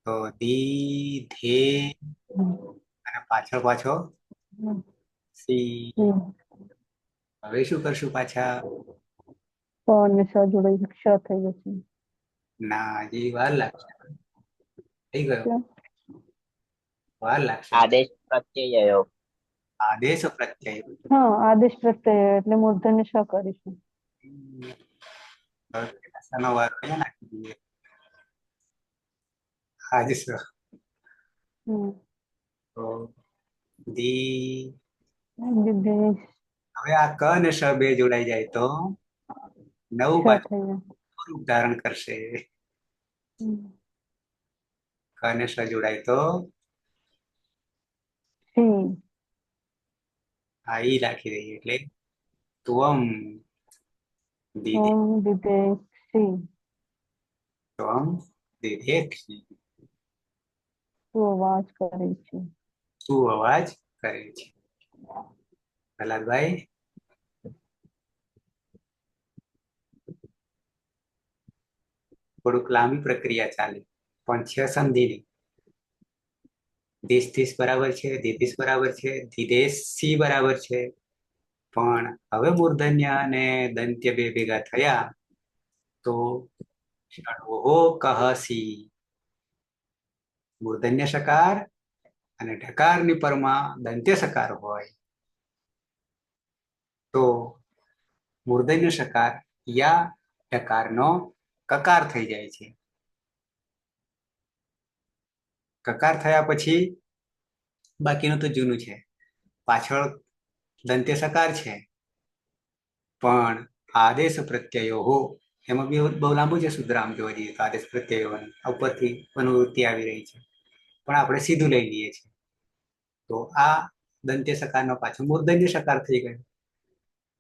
તો દીધે અને પાછળ પાછો સી. હવે શું કરશું? પાછા પ અને સ જોડે ક્ષ થઈ જશે. ના, હજી વાર લાગશે. થઈ ગયો, વાર લાગશે. આદેશ પ્રત્યય આદેશ પ્રત્યય હા આદેશ પ્રત્યય એટલે મૂર્ધન્ય શ કરીશું. શનો વાર અહીંયા નાખી દઈએ. આદેશ હમ. તો દી. દિદેશ હવે આ ક અને શ બે જોડાઈ જાય તો નવું શ પાછું થઈ જાય. રૂપ ધારણ કરશે. હમ. ક અને શ જોડાય તો સી આ ઈ રાખી દઈએ એટલે ત્વમ દીદે ઓમ દિદેશી ત્વમ દિદેક્ષી તું અવાજ કરે છે. તું અવાજ કરે છે. પ્રહલાદભાઈ થોડુંક લાંબી પ્રક્રિયા ચાલે પણ છે સંધિની. દિસ બરાબર છે, દિદીશ બરાબર છે, દિદેશી બરાબર છે, પણ હવે મૂર્ધન્ય અને દંત્ય બે ભેગા થયા તો ષડ્વો કહસી. મૂર્ધન્ય સકાર અને ઢકારની પરમાં દંત્ય સકાર હોય તો મૂર્ધન્ય સકાર યા ઢકારનો કકાર થઈ જાય છે. કકાર થયા પછી બાકીનું તો જૂનું છે. પાછળ દંત્ય સકાર છે પણ આદેશ પ્રત્યયો એમાં બી બહુ લાંબુ છે સૂત્ર આમ જોવા જઈએ તો આદેશ પ્રત્યયો ઉપરથી અનુવૃત્તિ આવી રહી છે પણ આપણે સીધું લઈ લઈએ છીએ તો આ દંત્ય સકારનો પાછો મૂર્ધન્ય સકાર થઈ ગયો.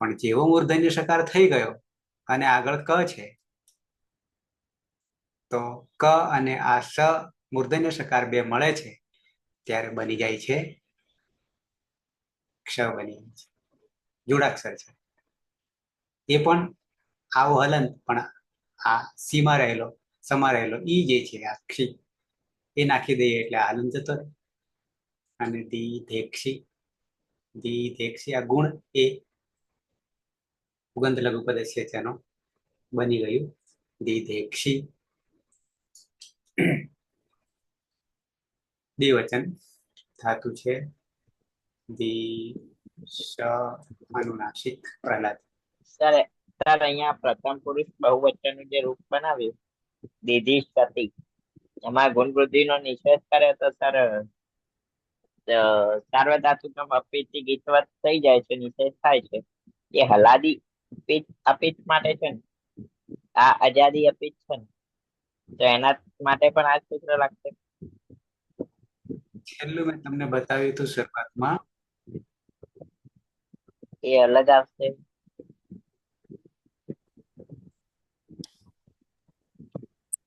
પણ જેવો મૂર્ધન્ય સકાર થઈ ગયો અને આગળ ક છે તો ક અને આ સ મૂર્ધન્ય સકાર બે મળે છે ત્યારે બની જાય છે ક્ષ બની જાય છે. જોડાક્ષર છે એ પણ આવો હલન પણ આ સીમાં રહેલો સમા રહેલો ઈ જે છે આ ક્ષી એ નાખી દઈએ એટલે આ હલન જતો રહે. અને દીધેક્ષી આ ગુણ એ ઉગંત લઘુ પદસ્ય તેનો બની ગયું દીધેક્ષી. દ્વિવચન ધાતુ છે અનુનાસિક. પ્રહલાદ સર અહીંયા પ્રથમ પુરુષ બહુવચનનું જે રૂપ બનાવ્યું દીધી સતી એમાં ગુણ વૃદ્ધિનો નિષેધ કરે તો સર સાર્વધાતુકમ અપિતથી ગીતવત થઈ જાય છે, નિષેધ થાય છે. એ હલાદી અપિત માટે છે ને, આ આજાદી અપિત છે ને, તો એના માટે પણ આ સૂત્ર લાગશે. છેલ્લું મેં તમને બતાવ્યું હતું શરૂઆતમાં એ અલગ આવશે.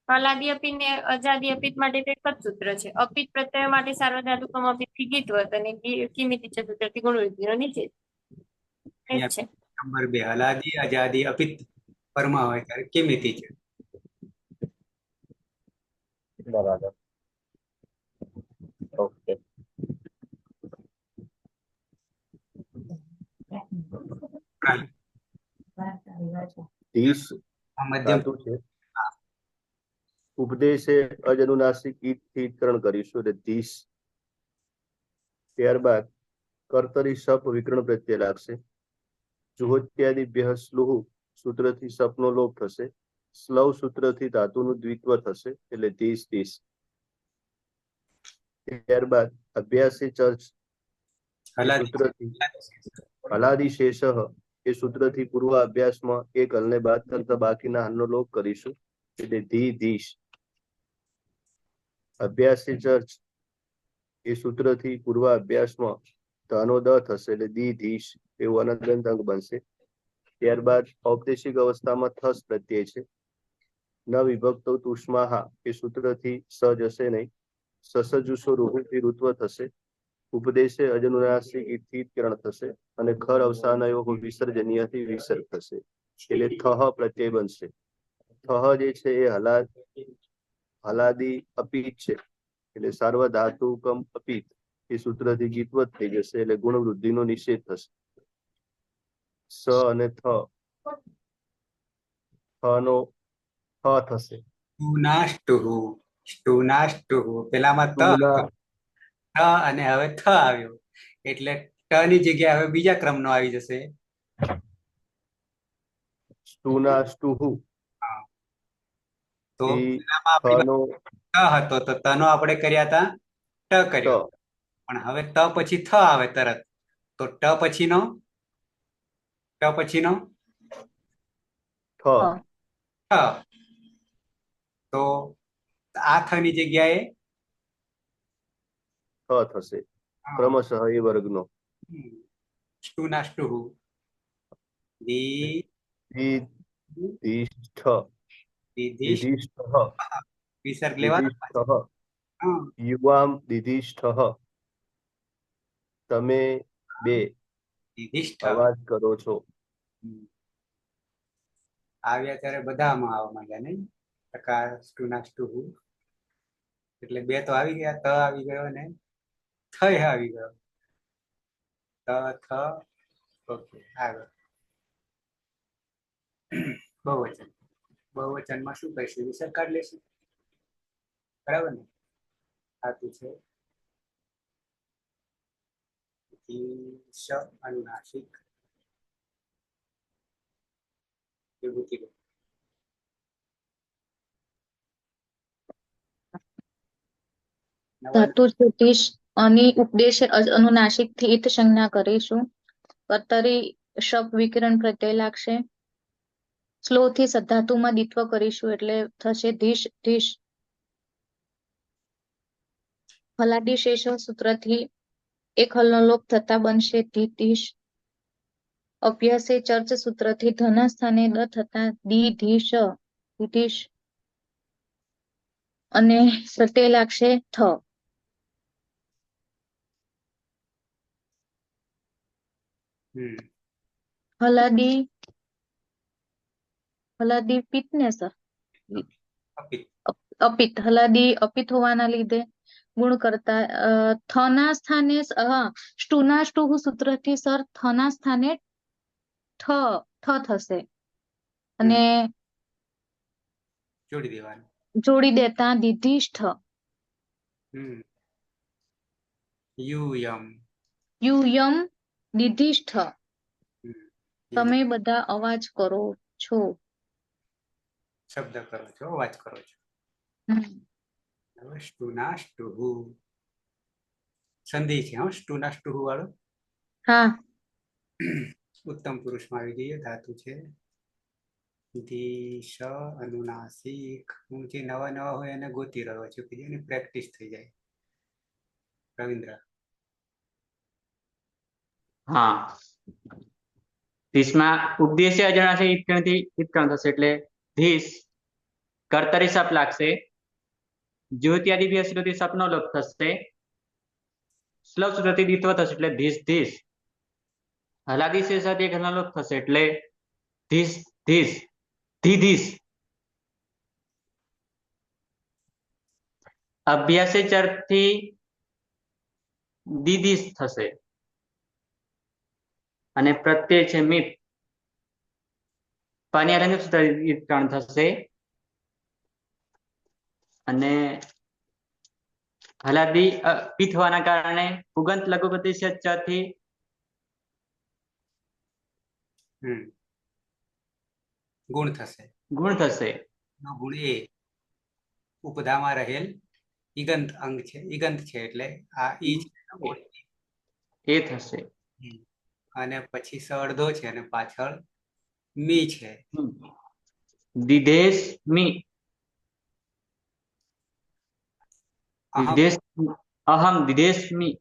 હલાદી અપિત ને અજાદી અપિત માટે તો એક જ સૂત્ર છે. અપિત પ્રત્યય માટે સાર્વધાતુકમ અપિત થી ગીતવત અને કિમિતિ સૂત્ર થી ગુણવૃદ્ધિનો નિષેધ એ જ છે. નંબર 2 હલાદી આજાદી અપિત પરમાં હોય ત્યારે કિમિતિ છે. બરાબર. ઓકે. ધીસ આ મધ્યમ ધાતુ છે. ઉપદેશે અજ અનુનાસિક ઈદથી ઈદકરણ કરીશું એટલે ધીસ. ત્યારબાદ કર્તરી સપ વિકરણ પ્રત્યય લાગશે. જુહોત્યાદિભ્ય સ્લુહ સૂત્રથી સપનો લોપ થશે. સ્લવ સૂત્રથી ધાતુનું દ્વિત્વ થશે એટલે ધીસ ધીસ. ત્યારબાદ અભ્યાસી ચર્ચ સૂત્રથી હલાદી શેષ એ સૂત્રથી પૂર્વ અભ્યાસમાં એક હલને બાદ કરતા બાકીના હલનો લોપ કરીશું એટલે ધી ધીશ. અભ્યાસી ચર્ચ એ સૂત્રથી પૂર્વ અભ્યાસમાં ધનો દ થશે એટલે દી ધીશ એવું અનંત અંગ બનશે. ત્યારબાદ ઔપદેશિક અવસ્થામાં થસ પ્રત્યય છે. ન વિભક્તો તુષ્માહા એ સૂત્રથી સ જશે નહીં. સસજુસો રૂહુથી ઋત્વ થશે. ઉપદેશે અજનુનાસિક ઈત્થીકરણ થશે અને ખર અવસાનયો વિસર્જનીયથી વિસર્ગ થશે એટલે થહ પ્રત્યય બનશે. થહ જે છે એ હલાદી અપીત છે એટલે સાર્વધાતુકમ અપીત એ સૂત્રથી ગીતવત થઈ જશે એટલે ગુણ વૃદ્ધિનો નિષેધ થશે. સ અને થ નો હ થશે. સ્ટુનાષ્ટુ પેલામાં ત હતો થ અને હવે થ આવ્યો એટલે ટ ની જગ્યાએ હવે બીજા ક્રમનો આવી જશે. સ્તુના સ્તુહુ હા. તો થી પેલામાં આપણી થનો પાસે ટ હતો તો તનો આપણે કર્યા હતા ટ ત કર્યો, પણ હવે ત પછી થ આવે તરત, તો ટ પછીનો ઠ ઠ. તો આ થ ની જગ્યાએ ઠ થશે ક્રમશઃ એ વર્ગનો. સ્ટુના સ્ટુહુ, દી દીધિષ્ઠ દીધીશ દીધિષ્ઠ વિસર્ગ લેવાનો. દીધિષ્ઠ હા, યુવામ દીધિષ્ઠ. તમે બે દીધિષ્ઠ. અવાજ કરો છો. આવ્યા ત્યારે બધામાં આવવા માંડ્યા નહીં, ટકાર સ્ટુના સ્ટુહુ, એટલે બે તો આવી ગયા, ત આવી ગયો ને થ આવી ગયો. ત થ. ઓકે, આગળ બહુવચન. બહુવચનમાં શું કહીશું? વિસર્ગ કાઢી લેશું, બરાબર ને? સાચું છે. શ અનુનાસિક વિભૂતિ. ધાતુ જ્યોતિષ અને ઉપદેશ અનુનાસિક થી ઇત સંજ્ઞા કરીશું. કર્તરી શબ્દ વિકરણ પ્રત્યય લાગશે. સ્લો થી સધાતુમાં દિત્વ કરીશું એટલે થશે ધીશ ધીશ. હલાદી શેષ સૂત્રથી એક હલનો લોપ થતા બનશે ધીધીશ. અભ્યાસે ચર્ચ સૂત્રથી ધના સ્થાને દ થતા દીધીશ દીધીશ. અને પ્રત્યય લાગશે થ. હલાદી હલાદી પિત્ત ને સર અપિત. હલાદી અપિત હોવાના લીધે ગુણ કરતા થના સ્થાને સ્ટુના સ્ટુહુ સૂત્રથી સર થના સ્થાને ઠ થશે અને જોડી દેવાનું. જોડી દેતા દીધીષ્ઠ. યુયમ યુયમ દીધીષ્ઠ. તમે બધા અવાજ કરો છો. શબ્દ કરો છો, અવાજ કરો છો. હવે સ્ટુના સ્ટુહુ સંધિ છે. સ્ટુના સ્ટુહુ વાળું. હા. ઉત્તમ પુરુષમાં આવી જઈએ. ધાતુ છે દી શ અનુનાસિક. હું જે નવા નવા હોય એને ગોતી રહ્યો છું કે જેની પ્રેક્ટિસ થઈ જાય. રવિન્દ્ર. હા, ધીસમાં ઉપદેશ્ય અજાણા છે ઈત્કણથી ઈત્કણ થશે એટલે ધીસ. કર્તરી સપ લાગશે. જ્યોત્યાદિ શ્રુતિ સપનો લોપ થશે. શ્લોક શ્રુતિ દિત્વ થશે એટલે ધીસ ધીસ. હલાદી શેષાદી એક હલનો લોપ થશે એટલે ધીસ ધીસ ધીધીસ. અભ્યાસે ચરથી દીદીસ થશે અને પ્રત્યય છે મિત. પાણી થશે અને હલાદી પિત હોવાના કારણે ઉગંત લઘુપતિ થી ગુણ થશે. ગુણ થશે. ગુણ એ ઉપધામાં રહેલ ઈગંત અંગ છે, ઈગંત છે એટલે આ ઈ એ થશે. અને પછી સ અડધો છે અને પાછળ મી છે. દિદેશ મી. અહમ દિદેશમી.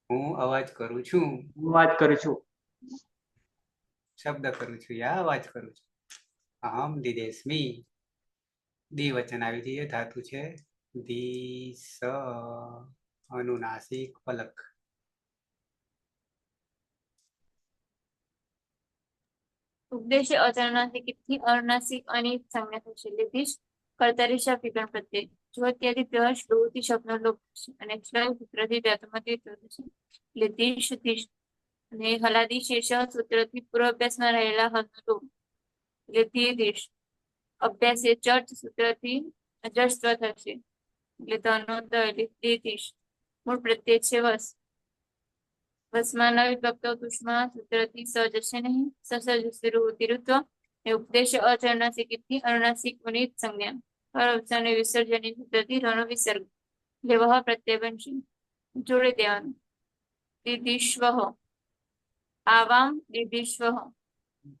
હું અવાજ કરું છું. હું વાત કરું છું. શબ્દ કરું છું યા અવાજ કરું છું. અહમ દિદેશમી. દ્વિવચન આવી જઈએ. ધાતુ છે દી સ અનુનાસિક પલક. ઉપદેશ્ય અચાનાસિક થી અનુનાસિક અને સંજ્ઞા થશે. લીધીશ કર્તરી શબ્દ વિકરણ પ્રત્યય. જો અત્યારે પ્લસ ડોથી શબ્દનો લોપ થશે અને સૂત્રથી ધાતુમાંથી થશે. લીધીશ ધીશ. અને હલાદી શેષ સૂત્રથી પૂર્વ અભ્યાસમાં રહેલા હલનો લોપ એટલે ધીધીશ. અભ્યાસ એ ચર્ચ સૂત્રથી અજસ્વ થશે એટલે ધનો દ એટલે ધીધીશ. મૂળ પ્રત્યય છે વસ. ભસ્મા ન વિભક્તો તુષ્મા સૂત્રથી સ જશે નહીં. સસર્જસ્વરૂતિરુત્વ એ ઉપદેશ અચરણાસિકથી અનુનાસિક પુનિત સંજ્ઞા અવસાને વિસર્જનની સૂત્રથી રનો વિસર્ગ લેવહ પ્રત્યય બનશે. જોડી દેવાનું. દિદિશ્વ આવામ દિદિશ્વ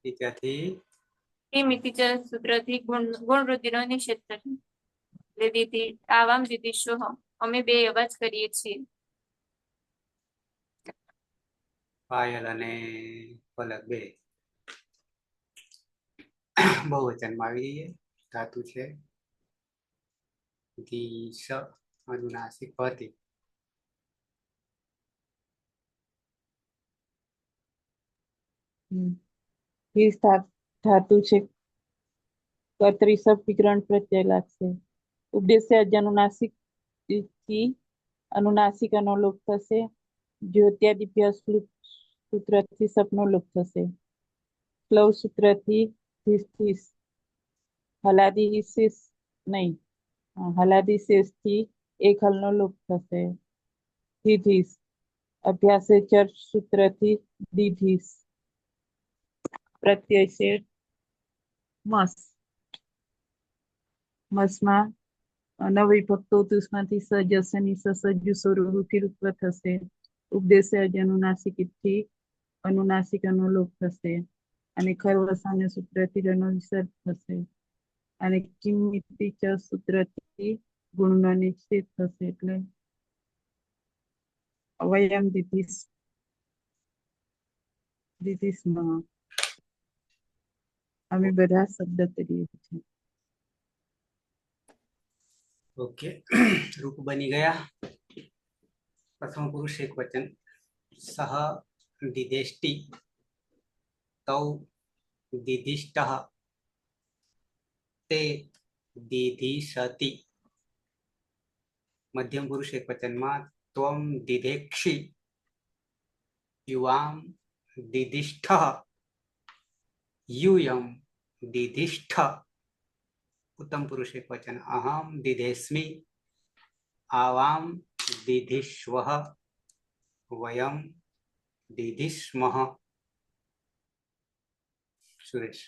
ત્યાંથી એ મિતિચ સૂત્રથી ગુણ વૃદ્ધિનો નિષેધ થશે. એટલે દીદી આવામ દિદિશ્વ અમે બે અવાજ કરીએ છીએ. પાયલ અને પલક બે બહુવચનમાં આવી જઈએ. ધાતુ છે દિશ અનુનાસિક હતી. ધાતુ છે કર્તરી સબ વિકરણ પ્રત્યય લાગશે. ઉપદેશ્ય અનુનાસિક થી અનુનાસિક નો લોપ થશે. જ્યોત્યાદિભ્ય સૂત્રથી સપનો લોપ થશે. સ્લવ સૂત્રથી ધીસ હલાદિશેષ નહીં હલાદિશેષ થી એક હલનો લોપ થશે. દીધીસ અભ્યાસેચર સૂત્રથી દીધીસ પ્રત્યય છે મસ. મસમાં નવિભક્તો તુષ્માંથી સજસની સસજ્જુ સ્વરૂપથી રૂપ થશે. ઉપદેશ્ય અનુનાસિકથી અનુનાસિક અનુલોપ થશે અને ખરવસાન્ય સૂત્રથી રનો વિસર્ગ થશે અને કિંમિતિ ચ સૂત્રથી ગુણનો નિશ્ચિત થશે. એટલે વયમ દિધિસ્મઃ અમે બધા શબ્દ કરીએ છીએ. ઓકે, રૂપ બની ગયા. પ્રથમ પુરુષ એક વચન સહ દિદેષ્ટિ તૌ દિધિષ્ટઃ તે દિધિશતિ. મધ્યમ પુરુષ એક વચનમાં ત્વમ દિધેક્ષિ યુવામ દિધિષ્ઠઃ यूयम दिधिष्ठ. उत्तम पुरुष एक वचन अहम दिधेस्मि आवाम दिधिष्वः वयम दिधिष्मः. सुरेश.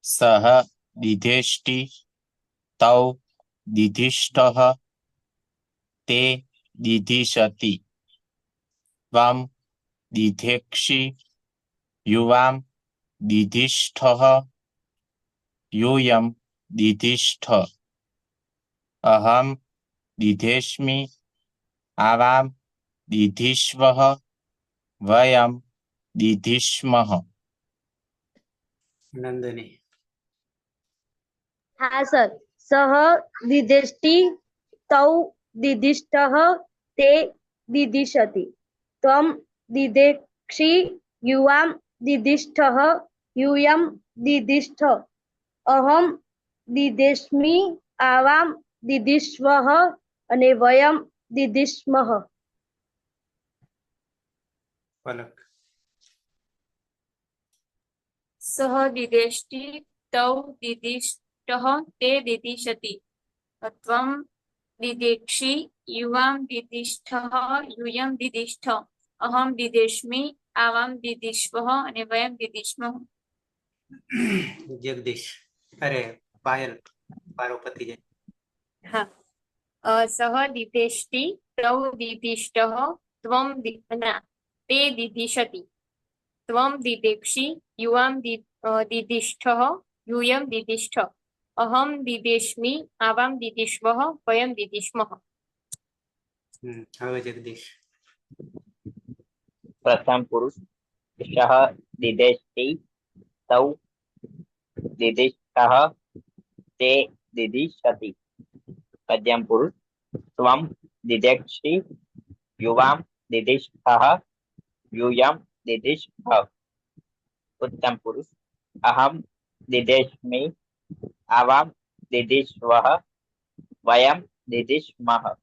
सह दिधेष्टि तौ दिधिष्ठः ते दिधिशति त्वं दिधेक्षि युवां दिधिष्ठः यूयं दिधिष्ठ अहं दिधेस्मि आवां दिधिष्वः वयं दिधिष्मः. नंदनी. હા સર. સહ દિદેષ્ટિ તૌ દિધિષ્ઠઃ તે દિધિશતિ ત્વમ દિદેક્ષિ યુવામ દિધિષ્ઠઃ यूयम दिदिष्ठ अहम दिदेष्मि आवाम दिदिष्वः અને વયમ દિદિષ્મઃ. पलक. સહ દિદેષ્ટિ તૌ દિદિષ્ટઃ તે દિદિશતિ ત્વમ દિદેક્ષિ યુવામ દિદિષ્ઠઃ यूयम દિદિષ્ઠ અહમ દિદેષ્મિ આવામ દિદિષ્વઃ અને વયમ દિદિષ્મઃ. जगदीश. अरे पायल पार्वती जय. હા. સહ દિદેષ્ટિ તૌ દિદિષ્ટઃ ત્વમ તે દિદિશતિ ત્વમ દિદેક્ષિ યુવામ દિદિષ્ઠઃ यूयम દિદિષ્ઠ અહમ દિદેષ્મિ આવામ દિદિષ્વઃ વયમ દિદિષ્મઃ. હવે जगदीश. प्रथम पुरुष सह दिदेष्टि तौ दिदिष्टः ते दिदिशति. मध्यम पुरुष त्वं दिदेक्षि युवां दिदिष्ठः यूयं दिदिष्ठः. उत्तम पुरुष अहम दिदेष्मि आवां दिदिष्वः वयं दिदिष्मः.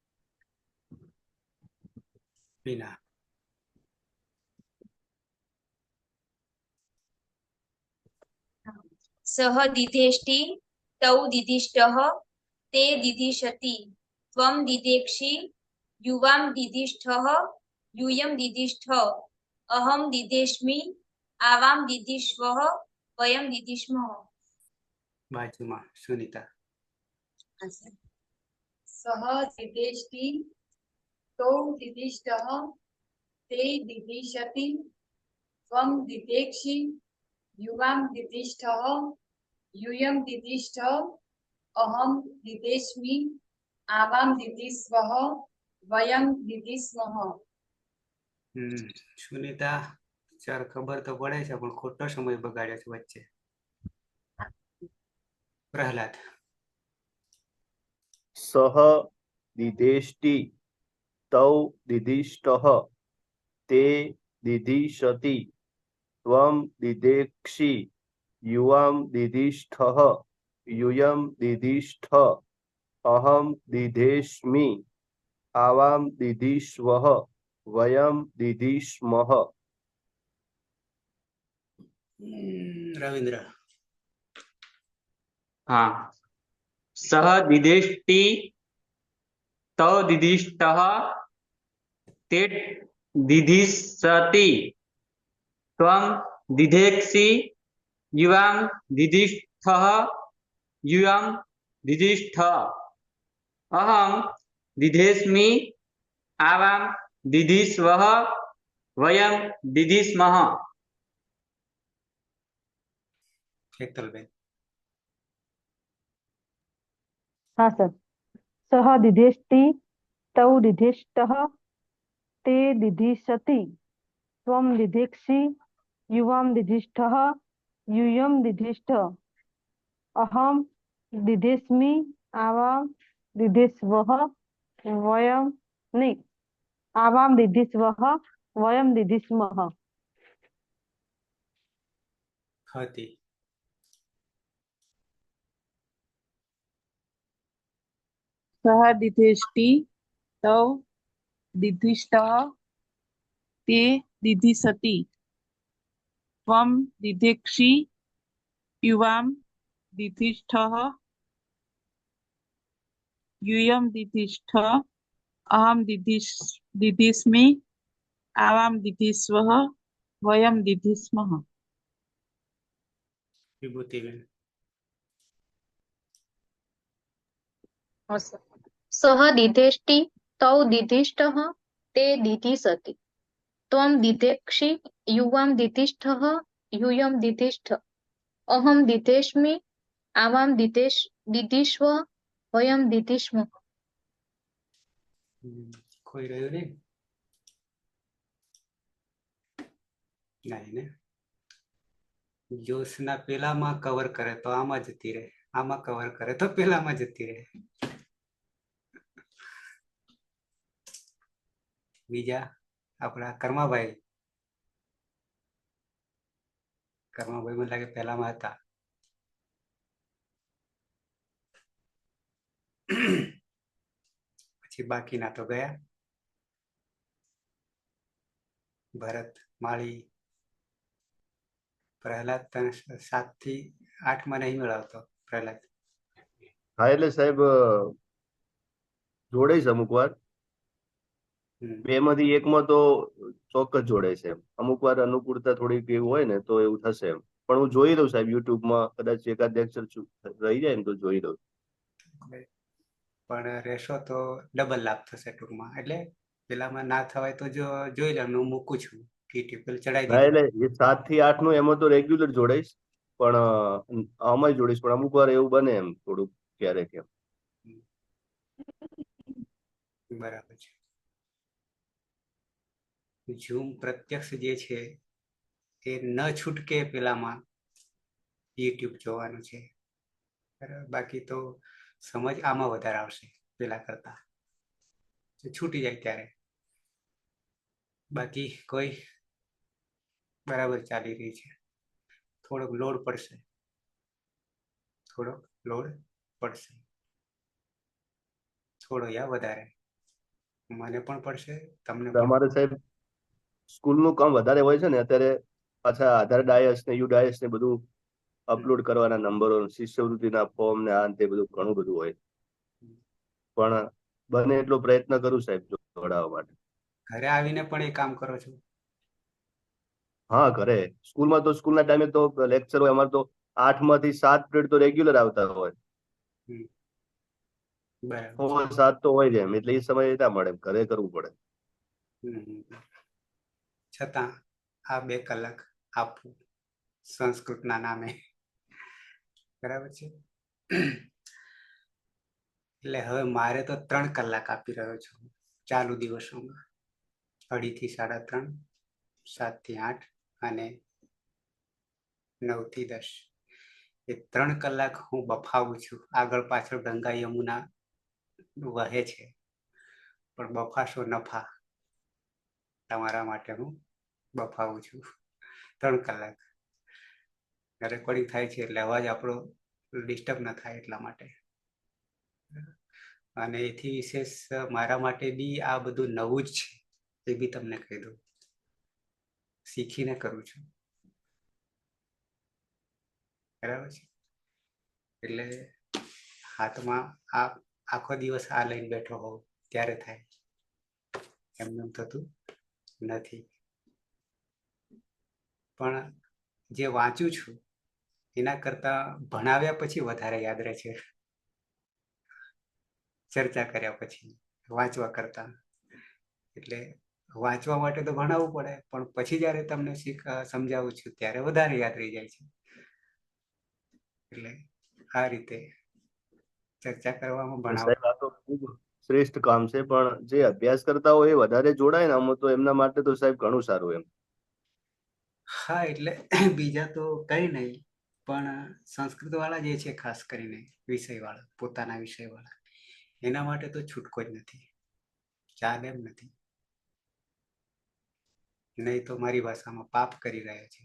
मीना. सह दिधेष्टि तौ दिधिष्टः ते दिधिशति त्वं दिदेक्षि युवां दिधिष्ठः यूयं दिधिष्ठ अहं दिधेष्मि आवां दिधिष्वः वयं दिधिष्मः। બાજુમાં સુનિતા. सः दिदेष्टि तौ दिदिष्टः ते दिदिशति त्वं दिदेक्षि युवां दिदिष्ठः यूयं दिदिष्ठ अहं दिदेष्मि आवां दिदिष्वः वयं दिदिष्मः। સુનિતા ચાર ખબર તો પડે છે પણ ખોટો સમય બગાડ્યો છે વચ્ચે. પ્રહલાદ. સહ દિદેષ્ટિ તૌ દિધિષ્ટઃ તે દિધિશતિ ત્વં દિદેક્ષિ યુવાં દિધિષ્ઠઃ यूयं दिधिष्ठ अहं दिधेष्मि आवां दिधिष्वः वयं दिधिष्मः। રવિન્દ્ર. हाँ सह दिदेष्टि तौ दिदिष्टः ते दिधिषति त्वं दिधेक्षि युवां दिधिष्ठः यूयं दिधिष्ठ अहं दिधेष्मि आवां दिधिष्वः वयं दिधिष्मः। હેતલબેન. हाँ सर। सः दिदेष्टि तौ दिधिष्टः ते दिधिषति त्वं दिधेक्षि युवां दिधिष्ठः यूयं दिधिष्ठ अहं दिधेष्मि आवां दिधिष्वः वयं नहीं आवां दिधिष्वः वयं दिधिष्मः। હતી. सः दिदेष्टि तौ दिधिष्ठः ते दिधिषति त्वं दिधेक्षि युवां दिधिष्ठः यूयं दिधिष्ठ अहं दिधिष्मि आवां दिधिष्वः वयं दिधिष्मः। વિભૂતિબેન. सः दिदेष्टि तौ दिधिष्ठः ते दिधिषति त्वं दिधेक्षि युवां दिधिष्ठः यूयं दिधिष्ठ अहं दिधेष्मि आवां दिधिष्व वयं दिधिष्मः। કોઈ રહ્યું નહીં? નહીં ને. જોશના પેલામાં કવર કરે તો આમાં જતી રહે, આમાં કવર કરે તો પેલામાં જતી રહે. બીજા આપણા કર્માભાઈ. કર્માભાઈ મને લાગે પહેલામાં હતા. પછી બાકીના તો ગયા. ભરત, માળી, પ્રહલાદ. તને 7 થી 8 માં નહીં મેળવતો પ્રહલાદ. હા એટલે સાહેબ જોડે છે અમુક વાર બે માંથી એકમાં તો ચોક્કસ જોડે છે અમુક વાર અનુકૂળતા થોડીક એવું હોય ને તો એવું થશે એમ પણ હું જોઈ દઉં સાહેબ યુટ્યુબમાં કદાચ એકાદ લેક્ચર રહી જાય ને તો જોઈ દઉં પણ રહેશો તો ડબલ લાભ થશે ટૂંકમાં. એટલે પેલામાં ના થવાય તો જો જોઈ લે હું મૂકું છું ટ્યુટોરિયલ ચડાવી હા દીધું. એટલે એ 7 થી 8 નું એમાં તો રેગ્યુલર જોડાઈશ પણ આમાં જોડીશ પણ અમુક વાર એવું બને એમ થોડુંક ક્યારેક એમ. બરાબર છે. ઝૂમ પ્રત્યક્ષ જે છે એ ન છૂટકે પેલામાં યુટ્યુબ જોવાનું છે. બરાબર. બાકી તો સમજ આમાં વધારે આવશે પેલા કરતા છૂટી જાય ત્યારે. બાકી કોઈ બરાબર ચાલી રહી છે. થોડોક લોડ પડશે, થોડોક લોડ પડશે, થોડો યા વધારે મને પણ પડશે તમને પણ. અમારે સાહેબ સ્કૂલનું કામ વધારે હોય છે ને અત્યારે પાછા આધાર ડાયસ ને યુ ડાયસ ને બધું અપલોડ કરવાના નંબરો શિષ્યવૃત્તિના ફોર્મ ને આ તે બધું ઘણું બધું હોય પણ બને એટલો પ્રયત્ન કરું સાહેબ જોડાવા માટે. ઘરે આવીને પણ એ કામ કરો છો? હા, ઘરે સ્કૂલમાં તો સ્કૂલના ટાઈમે તો લેક્ચર હોય, અમારે તો 8 માંથી 7 પિરિયડ તો રેગ્યુલર આવતા હોય. બરાબર. 7 તો હોય જ એમ, એટલે એ સમય ના મળે, ઘરે કરવું પડે. છતાં આ 2 કલાક આપવું સંસ્કૃતના નામે, બરાબર છે. એટલે હવે મારે તો 3 કલાક આપી રહ્યો છું ચાલુ દિવસોમાં, 2:30 થી 3:30, 7 થી 8 અને 9 થી 10. એ 3 કલાક હું બફાવું છું. આગળ પાછળ ગંગા યમુના વહે છે, પણ બફાશો નફા તમારા માટે હું બફાવું છું 3 કલાક. રેકોર્ડિંગ થાય છે એટલે અવાજ આપણો ડિસ્ટર્બ ન થાય એટલા માટે. અને એથી વિશેષ મારા માટે બી આ બધું નવું જ છે, એ બી તમને કહી દઉં, શીખીને કરું છું, બરાબર છે. એટલે હાથમાં આ આખો દિવસ આ લઈને બેઠો હોવ ત્યારે થાય, એમને થતું નથી. પણ જે વાંચું છું એના કરતા ભણાવ્યા પછી વધારે યાદ રહે છે, ચર્ચા કર્યા પછી વાંચવા કરતા. એટલે વાંચવા માટે તો ભણાવવું પડે, પણ પછી જયારે તમને સમજાવું છું ત્યારે વધારે યાદ રહી જાય છે. એટલે આ રીતે ચર્ચા કરવામાં ભણાવ. સાહેબ આ તો ખૂબ શ્રેષ્ઠ કામ છે, પણ જે અભ્યાસ કરતા હોય એ વધારે જોડાય ને આમાં, તો એમના માટે તો સાહેબ ઘણું સારું એમ. હા, એટલે બીજા તો કઈ નહીં, પણ સંસ્કૃત વાળા જે છે, ખાસ કરીને વિષય વાળા, પોતાના વિષય વાળા, એના માટે તો છૂટકો જ નથી, ચાલે એમ નથી. નહીં તો મારી ભાષામાં પાપ કરી રહ્યા છે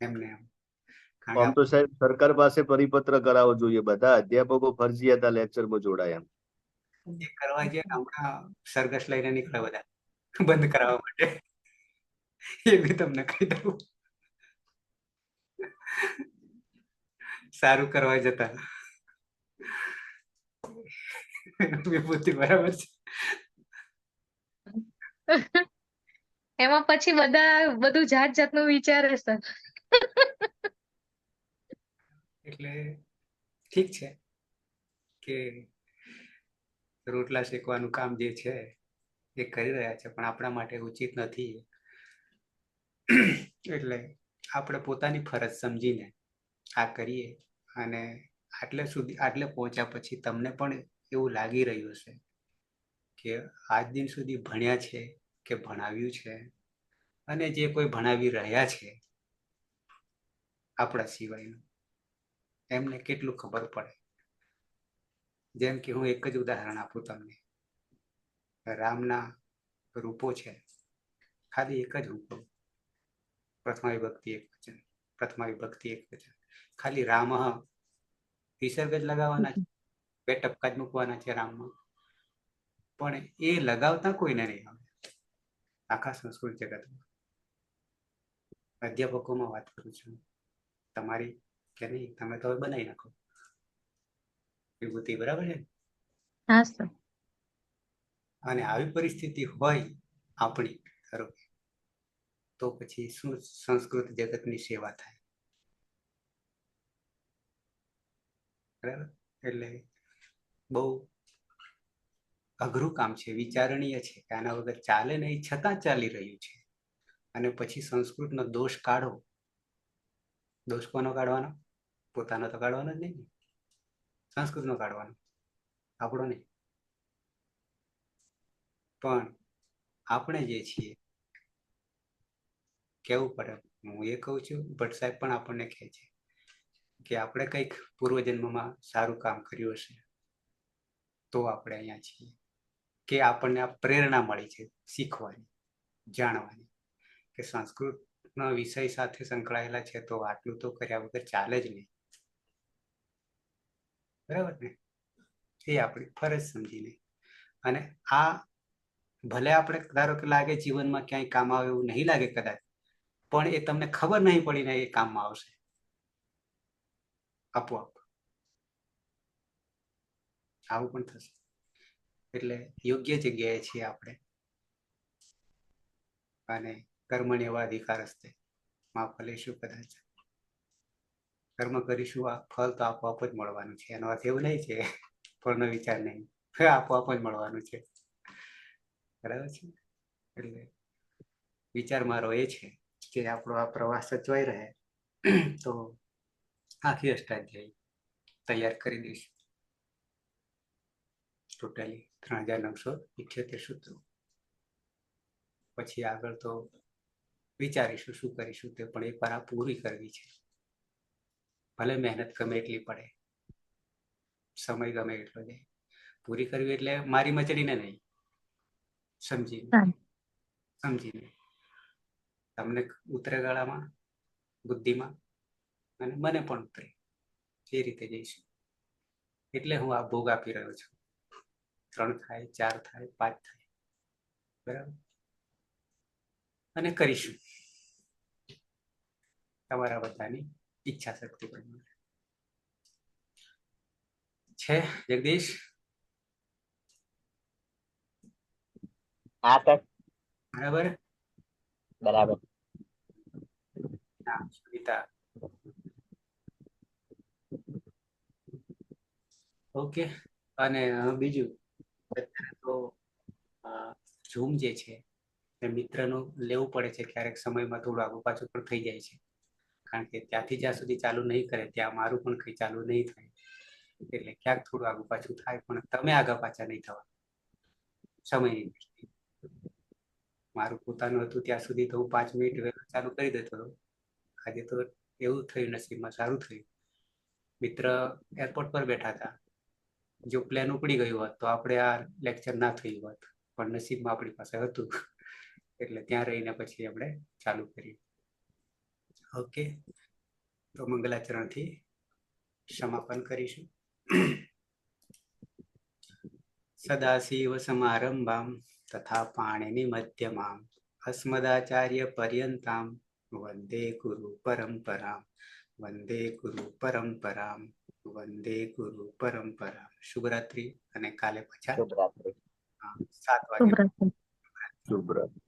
એમને એમ. આમ તો સાહેબ સરકાર પાસે પરિપત્ર કરાવવો જોઈએ, બધા અધ્યાપકો ફરજિયાત આ લેક્ચરમાં જોડાય એમ. એ કરવા જે હમણાં સરઘસ લઈને નીકળે બધા બંધ કરાવવા માટે, એ બી તમને કહી દઉં. સારું કરવા જતા વિભૂતિ, બરાબર છે. એમાં પછી બધા બધું જાત જાતનું વિચારે સર. એટલે ઠીક છે કે રોટલા શેકવાનું કામ જે છે એ કરી રહ્યા છે, પણ આપણા માટે ઉચિત નથી. એટલે આપણે પોતાની ફરજ સમજીને આ કરીએ, અને આટલે પહોંચ્યા પછી તમને પણ એવું લાગી રહ્યું હશે કે આજ દિન સુધી ભણ્યા છે કે ભણાવ્યું છે, અને જે કોઈ ભણાવી રહ્યા છે આપણા સિવાયનું, એમને કેટલું ખબર પડે. જેમ કે હું એક જ ઉદાહરણ આપું તમને. રામના રૂપો છે, ખાલી એક જ રૂપો, પ્રથમા વિભક્તિ એકવચન, પ્રથમા વિભક્તિ એકવચન, ખાલી રામ વિસર્ગ જ લગાવવાના છે, 2 ટપકા જ મૂકવાના છે રામમાં, પણ એ લગાવતા કોઈને નહીં આવે આખા સંસ્કૃત જગતમાં. અધ્યાપકોમાં વાત કરું છું, તમારી કે નહીં, તમે તો હવે બનાવી નાખો વિભૂતિ, બરાબર છે. હા સર. અને આવી પરિસ્થિતિ હોય આપણી, ધારો તો પછી શું સંસ્કૃત જગતની સેવા થાય, બરાબર. એટલે બહુ અઘરું કામ છે, વિચારણીય છે કે આના વગર ચાલે નહીં, છતાં ચાલી રહ્યું છે. અને પછી સંસ્કૃતનો દોષ કાઢો. દોષ કોનો કાઢવાનો? પોતાનો તો કાઢવાનો જ નહીં, સંસ્કૃતનો કાઢવાનો, આપણો નહીં. પણ આપણે જે છીએ કેવું પડે, હું એ કહું છું, ભટ્ટ સાહેબ પણ આપણને કહે છે કે આપણે કંઈક પૂર્વજન્મમાં સારું કામ કર્યું હશે તો આપણે અહીંયા છીએ, કે આપણને આ પ્રેરણા મળી છે શીખવાની, જાણવાની, કે સંસ્કૃતના વિષય સાથે સંકળાયેલા છે તો આટલું તો કર્યા વગર ચાલે જ નહીં, બરાબર ને. એ આપણી ફરજ સમજીને, અને આ ભલે આપણે ધારો કે લાગે જીવનમાં ક્યાંય કામ આવે એવું નહીં લાગે કદાચ, પણ એ તમને ખબર નહીં પડી ને એ કામમાં આવશે આપોઆપ. આવું પણ થશે. એટલે યોગ્ય જગ્યાએ છીએ આપણે. અને કર્મણ્ય એવા અધિકાર હસ્તે માં ફલેષુ કદાચ. કર્મ કરીશું આ ફળ તો આપોઆપ જ મળવાનું છે. એનો અર્થ એવું નહીં છે ફળનો વિચાર નહીં, આપોઆપ જ મળવાનું છે. બરાબર છે. એટલે વિચાર મારો એ છે કે આપણો આ પ્રવાસ સચવાઈ રહે તો આખી અષ્ટાધ્યાયી તૈયાર કરી દઈશું. ટોટલી 3978 સૂત્રો. પછી આગળ તો વિચારીશું શું કરીશું તે, પણ એકવાર આ પૂરી કરવી છે. ભલે મહેનત ગમે એટલી પડે, સમય ગમે એટલો જાય, પૂરી કરવી એટલે મારી મચડીને નહીં, સમજીને. તમને ઉતરે ગળામાં, બુદ્ધિમાં, અને મને પણ ઉતરે એ રીતે જઈશું. એટલે હું આ ભોગ આપી રહ્યો છું. 3 થાય, 4 થાય, 5 થાય, બરાબર. અને કરીશું તમારા બધાની ઈચ્છા શક્તિ પ્રમાણે. છે જગદીશ? હા સર. બરાબર. બરાબર. હા સુનિતા. ઓકે. અને બીજું તો ઝૂમ જે છે એ મિત્રનું લેવું પડે છે. ક્યારેક સમયમાં થોડું આગુ પાછું પણ થઈ જાય છે, કારણ કે ત્યાંથી જ્યાં સુધી ચાલુ નહીં કરે ત્યાં મારું પણ કંઈ ચાલુ નહીં થાય. એટલે ક્યાંક થોડું આગુ પાછું થાય, પણ તમે આગા પાછા નહીં થવા. સમયની દ્રષ્ટિએ મારું પોતાનું હતું ત્યાં સુધી તો હું 5 મિનિટ વહેલો ચાલુ કરી દેતો હતો. આજે તો એવું થયું, નસીબમાં સારું થયું, મિત્ર એરપોર્ટ પર બેઠા હતા. જો પ્લેન ઉપડી ગયું હોત તો આપણે આ લેક્ચર ના થયું હોત, પણ નસીબમાં આપણી પાસે હતું એટલે ત્યાં રહીને પછી આપણે ચાલુ કર્યું. ઓકે, તો મંગલાચરણથી સમાપન કરીશું. સદાશિવ સમારંભામ તથા પાણિનિ મધ્યમામ અસ્મદાચાર્ય પર્યંતામ વંદે ગુરુ પરંપરામ. વંદે ગુરુ પરંપરામ. વંદે ગુરુ પરંપરામ. શુભરાત્રી. અને કાલે પાછા 7 વાગે. શુભરાત્રી.